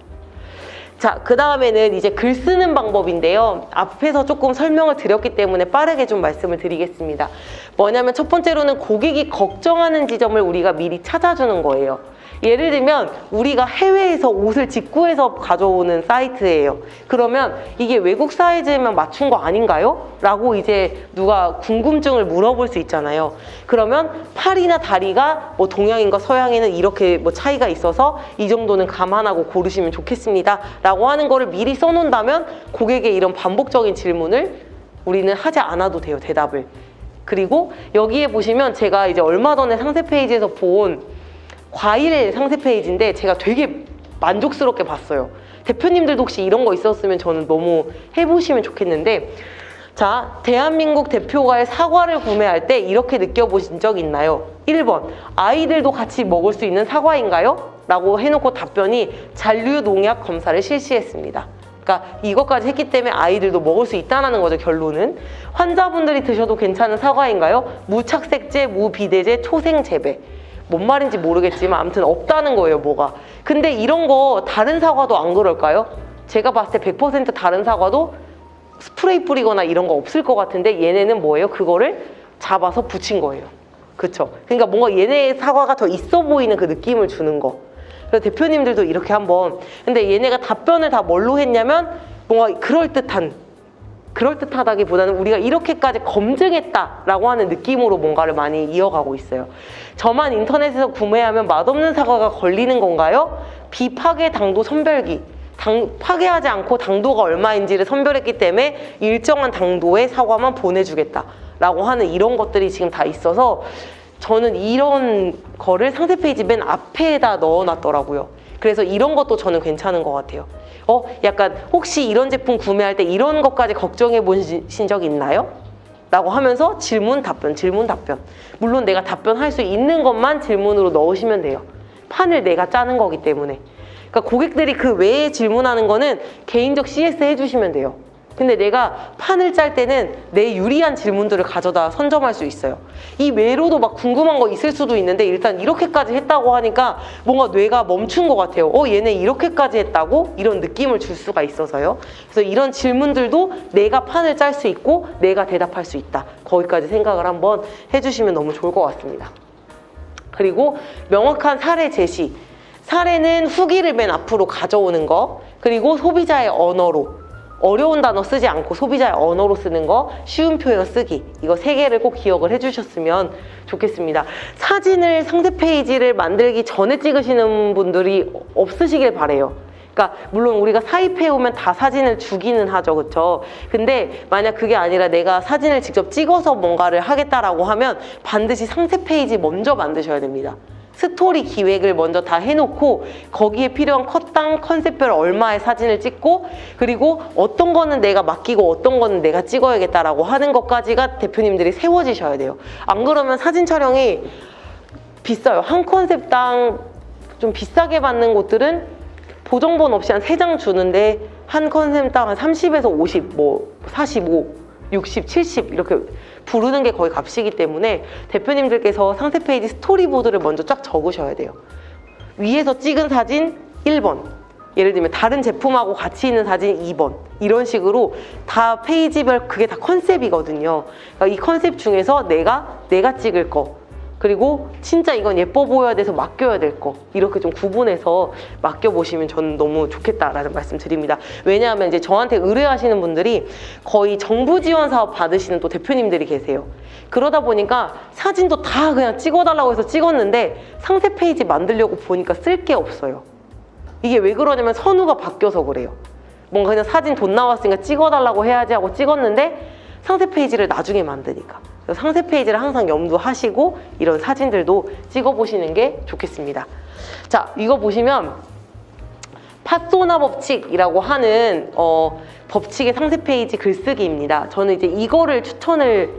자, 그 다음에는 이제 글 쓰는 방법인데요. 앞에서 조금 설명을 드렸기 때문에 빠르게 좀 말씀을 드리겠습니다. 뭐냐면 첫 번째로는 고객이 걱정하는 지점을 우리가 미리 찾아주는 거예요. 예를 들면 우리가 해외에서 옷을 직구해서 가져오는 사이트예요. 그러면 이게 외국 사이즈에만 맞춘 거 아닌가요? 라고 이제 누가 궁금증을 물어볼 수 있잖아요. 그러면 팔이나 다리가 뭐 동양인과 서양인은 이렇게 뭐 차이가 있어서 이 정도는 감안하고 고르시면 좋겠습니다 라고 하는 거를 미리 써놓는다면 고객의 이런 반복적인 질문을 우리는 하지 않아도 돼요, 대답을. 그리고 여기에 보시면 제가 이제 얼마 전에 상세 페이지에서 본 과일 상세 페이지인데 제가 되게 만족스럽게 봤어요. 대표님들도 혹시 이런 거 있었으면 저는 너무 해보시면 좋겠는데, 자, 대한민국 대표과의 사과를 구매할 때 이렇게 느껴보신 적 있나요? 1번, 아이들도 같이 먹을 수 있는 사과인가요? 라고 해놓고 답변이 잔류 농약 검사를 실시했습니다. 그러니까 이것까지 했기 때문에 아이들도 먹을 수 있다는 거죠, 결론은. 환자분들이 드셔도 괜찮은 사과인가요? 무착색제, 무비대제, 초생재배. 뭔 말인지 모르겠지만 아무튼 없다는 거예요, 뭐가. 근데 이런 거 다른 사과도 안 그럴까요? 제가 봤을 때 100% 다른 사과도 스프레이 뿌리거나 이런 거 없을 것 같은데 얘네는 뭐예요? 그거를 잡아서 붙인 거예요. 그쵸? 그러니까 뭔가 얘네의 사과가 더 있어 보이는 그 느낌을 주는 거. 그래서 대표님들도 이렇게 한번. 근데 얘네가 답변을 다 뭘로 했냐면 뭔가 그럴듯하다기보다는 우리가 이렇게까지 검증했다라고 하는 느낌으로 뭔가를 많이 이어가고 있어요. 저만 인터넷에서 구매하면 맛없는 사과가 걸리는 건가요? 비파괴 당도 선별기. 파괴하지 않고 당도가 얼마인지를 선별했기 때문에 일정한 당도의 사과만 보내주겠다라고 하는 이런 것들이 지금 다 있어서 저는 이런 거를 상세 페이지 맨 앞에다 넣어놨더라고요. 그래서 이런 것도 저는 괜찮은 것 같아요. 약간 혹시 이런 제품 구매할 때 이런 것까지 걱정해 보신 적 있나요? 라고 하면서 질문, 답변, 질문, 답변. 물론 내가 답변할 수 있는 것만 질문으로 넣으시면 돼요. 판을 내가 짜는 거기 때문에. 그러니까 고객들이 그 외에 질문하는 거는 개인적 CS 해주시면 돼요. 근데 내가 판을 짤 때는 내 유리한 질문들을 가져다 선점할 수 있어요. 이 외로도 막 궁금한 거 있을 수도 있는데 일단 이렇게까지 했다고 하니까 뭔가 뇌가 멈춘 것 같아요. 얘네 이렇게까지 했다고? 이런 느낌을 줄 수가 있어서요. 그래서 이런 질문들도 내가 판을 짤 수 있고 내가 대답할 수 있다. 거기까지 생각을 한번 해주시면 너무 좋을 것 같습니다. 그리고 명확한 사례 제시. 사례는 후기를 맨 앞으로 가져오는 거, 그리고 소비자의 언어로, 어려운 단어 쓰지 않고 소비자의 언어로 쓰는 거, 쉬운 표현 쓰기, 이거 3개를 꼭 기억을 해주셨으면 좋겠습니다. 사진을 상세 페이지를 만들기 전에 찍으시는 분들이 없으시길 바래요. 그러니까 물론 우리가 사입해 오면 다 사진을 주기는 하죠, 그쵸? 근데 만약 그게 아니라 내가 사진을 직접 찍어서 뭔가를 하겠다라고 하면 반드시 상세 페이지 먼저 만드셔야 됩니다. 스토리 기획을 먼저 다 해놓고 거기에 필요한 컷당 컨셉별 얼마의 사진을 찍고, 그리고 어떤 거는 내가 맡기고 어떤 거는 내가 찍어야겠다라고 하는 것까지가 대표님들이 세워지셔야 돼요. 안 그러면 사진 촬영이 비싸요. 한 컨셉당 좀 비싸게 받는 곳들은 보정본 없이 한 3장 주는데 한 컨셉당 한 30에서 50, 45, 60, 70 이렇게 부르는 게 거의 값이기 때문에 대표님들께서 상세 페이지 스토리보드를 먼저 쫙 적으셔야 돼요. 위에서 찍은 사진 1번, 예를 들면 다른 제품하고 같이 있는 사진 2번, 이런 식으로 다 페이지별 그게 다 컨셉이거든요. 그러니까 이 컨셉 중에서 내가 찍을 거, 그리고 진짜 이건 예뻐 보여야 돼서 맡겨야 될 거, 이렇게 좀 구분해서 맡겨보시면 저는 너무 좋겠다라는 말씀 드립니다. 왜냐하면 이제 저한테 의뢰하시는 분들이 거의 정부 지원 사업 받으시는 또 대표님들이 계세요. 그러다 보니까 사진도 다 그냥 찍어달라고 해서 찍었는데 상세 페이지 만들려고 보니까 쓸 게 없어요. 이게 왜 그러냐면 선우가 바뀌어서 그래요. 뭔가 그냥 사진 돈 나왔으니까 찍어달라고 해야지 하고 찍었는데 상세 페이지를 나중에 만드니까. 상세 페이지를 항상 염두하시고 이런 사진들도 찍어보시는 게 좋겠습니다. 자, 이거 보시면 파소나 법칙이라고 하는 법칙의 상세 페이지 글쓰기입니다. 저는 이제 이거를 추천을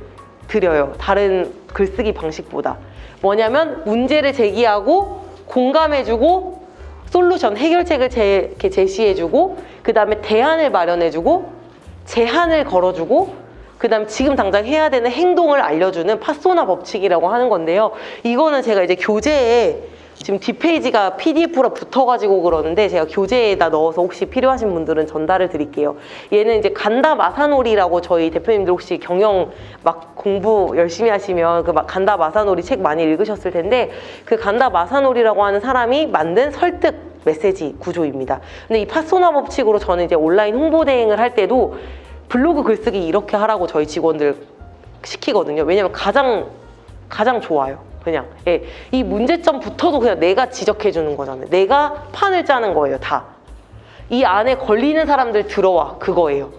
드려요. 다른 글쓰기 방식보다. 뭐냐면 문제를 제기하고 공감해주고 솔루션, 해결책을 이렇게 제시해주고, 그 다음에 대안을 마련해주고 제한을 걸어주고, 그 다음 지금 당장 해야 되는 행동을 알려주는 파소나 법칙이라고 하는 건데요. 이거는 제가 이제 교재에 지금 뒷페이지가 PDF로 붙어가지고 그러는데 제가 교재에다 넣어서 혹시 필요하신 분들은 전달을 드릴게요. 얘는 이제 간다 마사노리라고, 저희 대표님들 혹시 경영 막 공부 열심히 하시면 그 간다 마사노리 책 많이 읽으셨을 텐데, 그 간다 마사노리라고 하는 사람이 만든 설득 메시지 구조입니다. 근데 이 파소나 법칙으로 저는 이제 온라인 홍보 대행을 할 때도 블로그 글쓰기 이렇게 하라고 저희 직원들 시키거든요. 왜냐면 가장 좋아요. 그냥 이 문제점부터도 그냥 내가 지적해 주는 거잖아요. 내가 판을 짜는 거예요. 다. 이 안에 걸리는 사람들 들어와, 그거예요.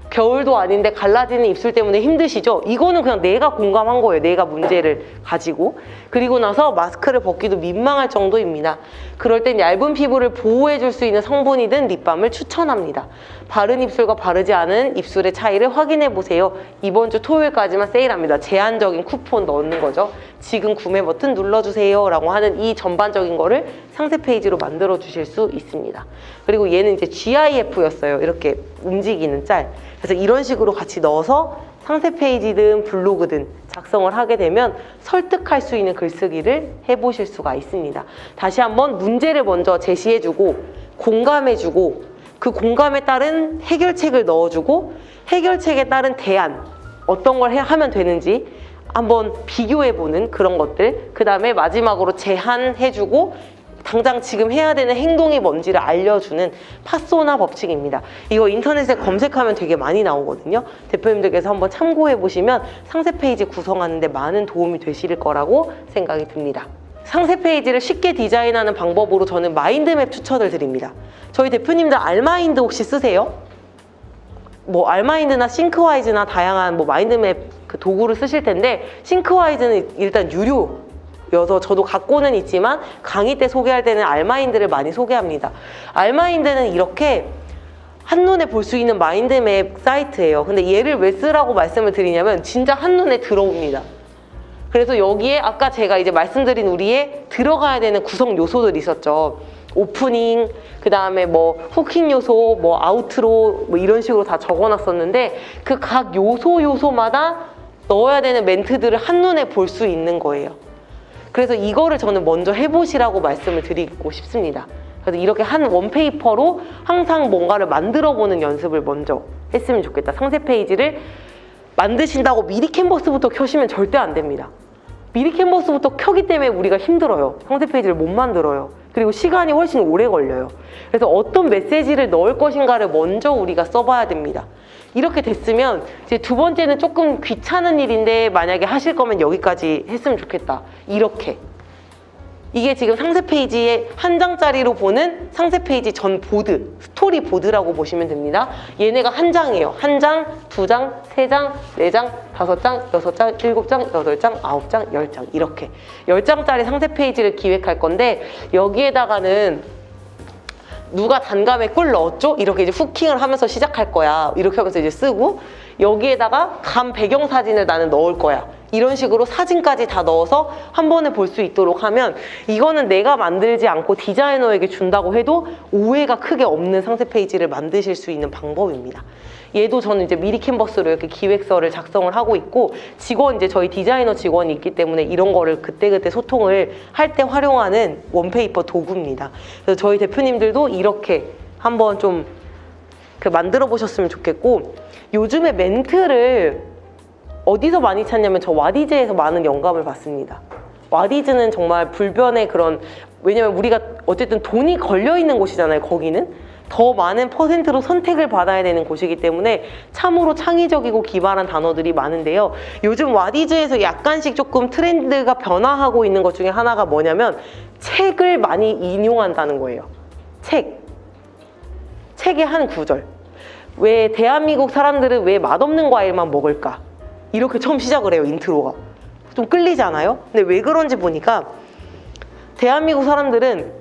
겨울도 아닌데 갈라지는 입술 때문에 힘드시죠? 이거는 그냥 내가 공감한 거예요. 내가 문제를 가지고. 그리고 나서 마스크를 벗기도 민망할 정도입니다. 그럴 땐 얇은 피부를 보호해줄 수 있는 성분이 든 립밤을 추천합니다. 바른 입술과 바르지 않은 입술의 차이를 확인해보세요. 이번 주 토요일까지만 세일합니다. 제한적인 쿠폰 넣는 거죠. 지금 구매 버튼 눌러주세요 라고 하는 이 전반적인 거를 상세 페이지로 만들어 주실 수 있습니다. 그리고 얘는 이제 GIF였어요. 이렇게 움직이는 짤. 그래서 이런 식으로 같이 넣어서 상세 페이지든 블로그든 작성을 하게 되면 설득할 수 있는 글쓰기를 해보실 수가 있습니다. 다시 한번 문제를 먼저 제시해주고 공감해주고, 그 공감에 따른 해결책을 넣어주고, 해결책에 따른 대안, 어떤 걸 하면 되는지 한번 비교해보는 그런 것들, 그 다음에 마지막으로 제한해주고 당장 지금 해야 되는 행동이 뭔지를 알려주는 파소나 법칙입니다. 이거 인터넷에 검색하면 되게 많이 나오거든요. 대표님들께서 한번 참고해보시면 상세 페이지 구성하는 데 많은 도움이 되실 거라고 생각이 듭니다. 상세 페이지를 쉽게 디자인하는 방법으로 저는 마인드맵 추천을 드립니다. 저희 대표님들 알마인드 혹시 쓰세요? 알마인드나 싱크와이즈나 다양한 마인드맵 그 도구를 쓰실 텐데, 싱크와이즈는 일단 유료여서 저도 갖고는 있지만 강의 때 소개할 때는 알마인드를 많이 소개합니다. 알마인드는 이렇게 한눈에 볼 수 있는 마인드맵 사이트예요. 근데 얘를 왜 쓰라고 말씀을 드리냐면 진짜 한눈에 들어옵니다. 그래서 여기에 아까 제가 이제 말씀드린 우리의 들어가야 되는 구성 요소들이 있었죠. 오프닝, 그 다음에 뭐 후킹 요소, 뭐 아우트로 뭐 이런 식으로 다 적어놨었는데 그 각 요소마다 넣어야 되는 멘트들을 한눈에 볼 수 있는 거예요. 그래서 이거를 저는 먼저 해보시라고 말씀을 드리고 싶습니다. 그래서 이렇게 한 원페이퍼로 항상 뭔가를 만들어보는 연습을 먼저 했으면 좋겠다. 상세 페이지를 만드신다고 미리 캔버스부터 켜시면 절대 안 됩니다. 미리 캔버스부터 켜기 때문에 우리가 힘들어요. 상세 페이지를 못 만들어요. 그리고 시간이 훨씬 오래 걸려요. 그래서 어떤 메시지를 넣을 것인가를 먼저 우리가 써봐야 됩니다. 이렇게 됐으면 이제 두 번째는 조금 귀찮은 일인데 만약에 하실 거면 여기까지 했으면 좋겠다. 이렇게. 이게 지금 상세 페이지에 한 장짜리로 보는 상세 페이지 전 보드, 스토리 보드라고 보시면 됩니다. 얘네가 한 장이에요. 한 장, 두 장, 세 장, 네 장, 다섯 장, 여섯 장, 일곱 장, 여덟 장, 아홉 장, 10장 이렇게 10장짜리 상세 페이지를 기획할 건데 여기에다가는 누가 단감에 꿀 넣었죠? 이렇게 이제 후킹을 하면서 시작할 거야. 이렇게 하면서 이제 쓰고 여기에다가 감 배경 사진을 나는 넣을 거야. 이런 식으로 사진까지 다 넣어서 한 번에 볼 수 있도록 하면 이거는 내가 만들지 않고 디자이너에게 준다고 해도 오해가 크게 없는 상세 페이지를 만드실 수 있는 방법입니다. 얘도 저는 이제 미리 캔버스로 이렇게 기획서를 작성을 하고 있고 이제 저희 디자이너 직원이 있기 때문에 이런 거를 그때그때 소통을 할 때 활용하는 원페이퍼 도구입니다. 그래서 저희 대표님들도 이렇게 한번 좀 만들어 보셨으면 좋겠고 요즘에 멘트를 어디서 많이 찾냐면 저 와디즈에서 많은 영감을 받습니다. 와디즈는 정말 불변의 그런 왜냐면 우리가 어쨌든 돈이 걸려있는 곳이잖아요. 거기는 더 많은 퍼센트로 선택을 받아야 되는 곳이기 때문에 참으로 창의적이고 기발한 단어들이 많은데요. 요즘 와디즈에서 약간씩 조금 트렌드가 변화하고 있는 것 중에 하나가 뭐냐면 책을 많이 인용한다는 거예요. 책의 한 구절. 왜 대한민국 사람들은 왜 맛없는 과일만 먹을까? 이렇게 처음 시작을 해요. 인트로가 좀 끌리지 않아요? 근데 왜 그런지 보니까 대한민국 사람들은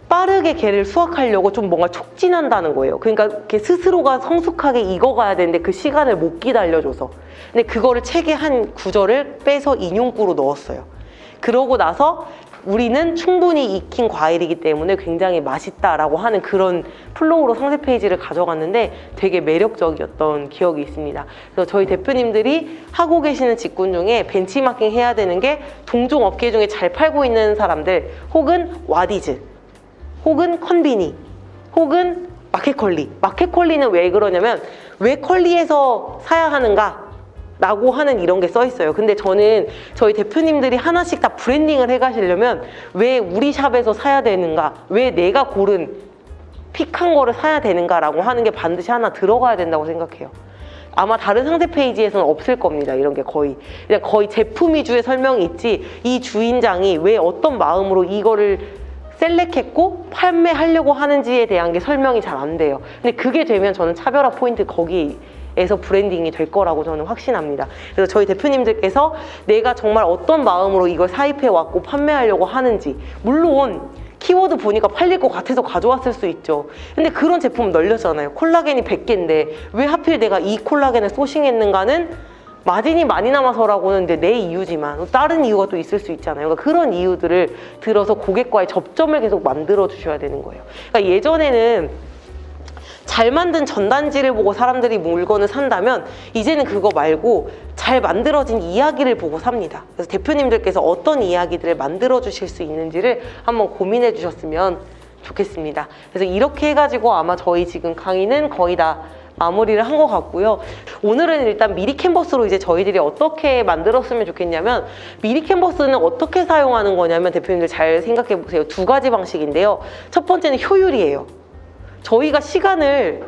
빠르게 걔를 수확하려고 좀 뭔가 촉진한다는 거예요. 그러니까 걔 스스로가 성숙하게 익어가야 되는데 그 시간을 못 기다려줘서. 근데 그거를 책의 한 구절을 빼서 인용구로 넣었어요. 그러고 나서 우리는 충분히 익힌 과일이기 때문에 굉장히 맛있다라고 하는 그런 플로우로 상세 페이지를 가져갔는데 되게 매력적이었던 기억이 있습니다. 그래서 저희 대표님들이 하고 계시는 직군 중에 벤치마킹 해야 되는 게 동종 업계 중에 잘 팔고 있는 사람들 혹은 와디즈 혹은 컨비니 혹은 마켓컬리. 마켓컬리는 왜 그러냐면 왜 컬리에서 사야 하는가? 라고 하는 이런 게 써 있어요. 근데 저는 저희 대표님들이 하나씩 다 브랜딩을 해가시려면 왜 우리 샵에서 사야 되는가? 왜 내가 고른 픽한 거를 사야 되는가? 라고 하는 게 반드시 하나 들어가야 된다고 생각해요. 아마 다른 상세 페이지에서는 없을 겁니다. 이런 게 거의. 그냥 거의 제품 위주의 설명이 있지 이 주인장이 왜 어떤 마음으로 이거를 셀렉했고 판매하려고 하는지에 대한 게 설명이 잘 안 돼요. 근데 그게 되면 저는 차별화 포인트 거기에서 브랜딩이 될 거라고 저는 확신합니다. 그래서 저희 대표님들께서 내가 정말 어떤 마음으로 이걸 사입해 왔고 판매하려고 하는지 물론 키워드 보니까 팔릴 것 같아서 가져왔을 수 있죠. 근데 그런 제품 널렸잖아요. 콜라겐이 100개인데 왜 하필 내가 이 콜라겐을 소싱했는가는 마진이 많이 남아서라고는 이제 내 이유지만 다른 이유가 또 있을 수 있잖아요. 그러니까 그런 이유들을 들어서 고객과의 접점을 계속 만들어 주셔야 되는 거예요. 그러니까 예전에는 잘 만든 전단지를 보고 사람들이 물건을 산다면 이제는 그거 말고 잘 만들어진 이야기를 보고 삽니다. 그래서 대표님들께서 어떤 이야기들을 만들어 주실 수 있는지를 한번 고민해 주셨으면 좋겠습니다. 그래서 이렇게 해가지고 아마 저희 지금 강의는 거의 다 마무리를 한 것 같고요. 오늘은 일단 미리 캔버스로 이제 저희들이 어떻게 만들었으면 좋겠냐면 미리 캔버스는 어떻게 사용하는 거냐면 대표님들 잘 생각해 보세요. 두 가지 방식인데요. 첫 번째는 효율이에요. 저희가 시간을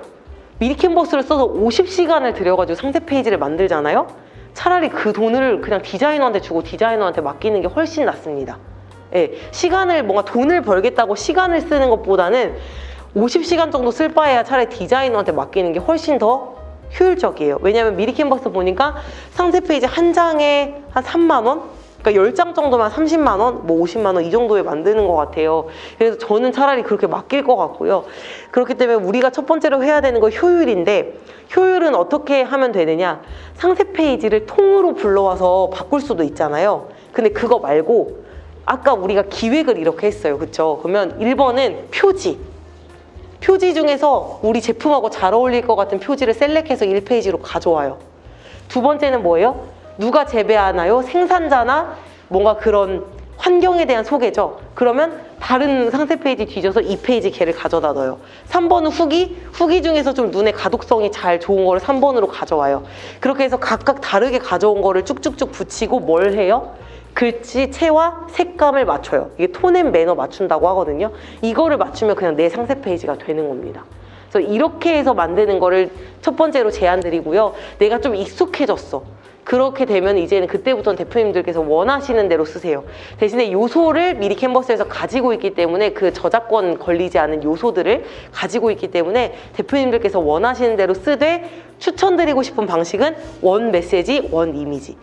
미리 캔버스를 써서 50시간을 들여가지고 상세 페이지를 만들잖아요. 차라리 그 돈을 그냥 디자이너한테 주고 디자이너한테 맡기는 게 훨씬 낫습니다. 예, 시간을 뭔가 돈을 벌겠다고 시간을 쓰는 것보다는 50시간 정도 쓸 바에야 차라리 디자이너한테 맡기는 게 훨씬 더 효율적이에요. 왜냐면 미리 캔버스 보니까 상세 페이지 한 장에 한 3만 원? 그러니까 10장 정도만 30만 원, 뭐 50만 원 이 정도에 만드는 것 같아요. 그래서 저는 차라리 그렇게 맡길 것 같고요. 그렇기 때문에 우리가 첫 번째로 해야 되는 건 효율인데, 효율은 어떻게 하면 되느냐? 상세 페이지를 통으로 불러와서 바꿀 수도 있잖아요. 근데 그거 말고 아까 우리가 기획을 이렇게 했어요. 그쵸? 그러면 1번은 표지. 표지 중에서 우리 제품하고 잘 어울릴 것 같은 표지를 셀렉해서 1페이지로 가져와요. 두 번째는 뭐예요? 누가 재배하나요? 생산자나 뭔가 그런 환경에 대한 소개죠. 그러면 다른 상세 페이지 뒤져서 2페이지 걔를 가져다 넣어요. 3번은 후기. 후기 중에서 좀 눈에 가독성이 잘 좋은 거를 3번으로 가져와요. 그렇게 해서 각각 다르게 가져온 거를 쭉쭉쭉 붙이고 뭘 해요? 글씨체와 색감을 맞춰요. 이게 톤 앤 매너 맞춘다고 하거든요. 이거를 맞추면 그냥 내 상세 페이지가 되는 겁니다. 그래서 이렇게 해서 만드는 거를 첫 번째로 제안 드리고요. 내가 좀 익숙해졌어. 그렇게 되면 이제는 그때부터는 대표님들께서 원하시는 대로 쓰세요. 대신에 요소를 미리 캔버스에서 가지고 있기 때문에 그 저작권 걸리지 않은 요소들을 가지고 있기 때문에 대표님들께서 원하시는 대로 쓰되, 추천드리고 싶은 방식은 원 메시지, 원 이미지.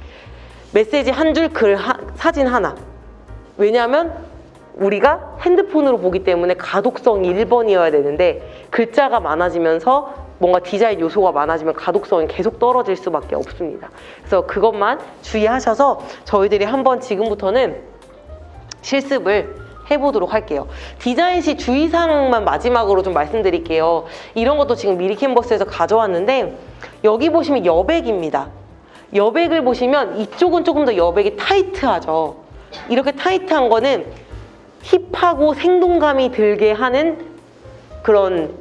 메시지 한 줄, 글 사진 하나. 왜냐하면 우리가 핸드폰으로 보기 때문에 가독성이 1번이어야 되는데, 글자가 많아지면서 뭔가 디자인 요소가 많아지면 가독성이 계속 떨어질 수밖에 없습니다. 그래서 그것만 주의하셔서 저희들이 한번 지금부터는 실습을 해보도록 할게요. 디자인 시 주의사항만 마지막으로 좀 말씀드릴게요. 이런 것도 지금 미리 캔버스에서 가져왔는데, 여기 보시면 여백입니다. 여백을 보시면 이쪽은 조금 더 여백이 타이트하죠. 이렇게 타이트한 거는 힙하고 생동감이 들게 하는 그런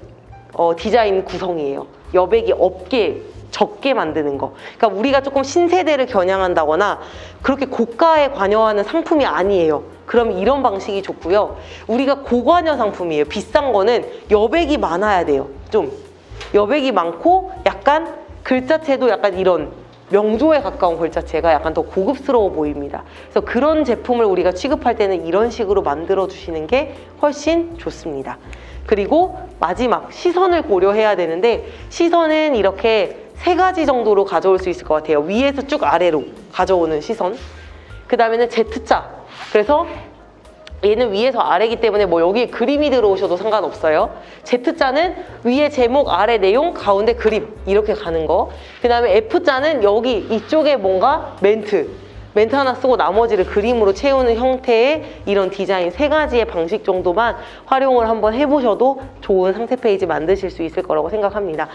디자인 구성이에요. 여백이 없게, 적게 만드는 거. 그러니까 우리가 조금 신세대를 겨냥한다거나 그렇게 고가에 관여하는 상품이 아니에요. 그럼 이런 방식이 좋고요. 우리가 고관여 상품이에요. 비싼 거는 여백이 많아야 돼요. 좀 여백이 많고 약간 글자체도 약간 이런 명조에 가까운 글자체가 약간 더 고급스러워 보입니다. 그래서 그런 제품을 우리가 취급할 때는 이런 식으로 만들어 주시는 게 훨씬 좋습니다. 그리고 마지막 시선을 고려해야 되는데, 시선은 이렇게 3가지 정도로 가져올 수 있을 것 같아요. 위에서 쭉 아래로 가져오는 시선. 그 다음에는 Z자. 그래서 얘는 위에서 아래이기 때문에 뭐 여기 그림이 들어오셔도 상관없어요. Z자는 위에 제목, 아래 내용, 가운데 그림 이렇게 가는 거. 그 다음에 F자는 여기 이쪽에 뭔가 멘트 하나 쓰고 나머지를 그림으로 채우는 형태의 이런 디자인 3가지의 방식 정도만 활용을 한번 해보셔도 좋은 상세 페이지 만드실 수 있을 거라고 생각합니다.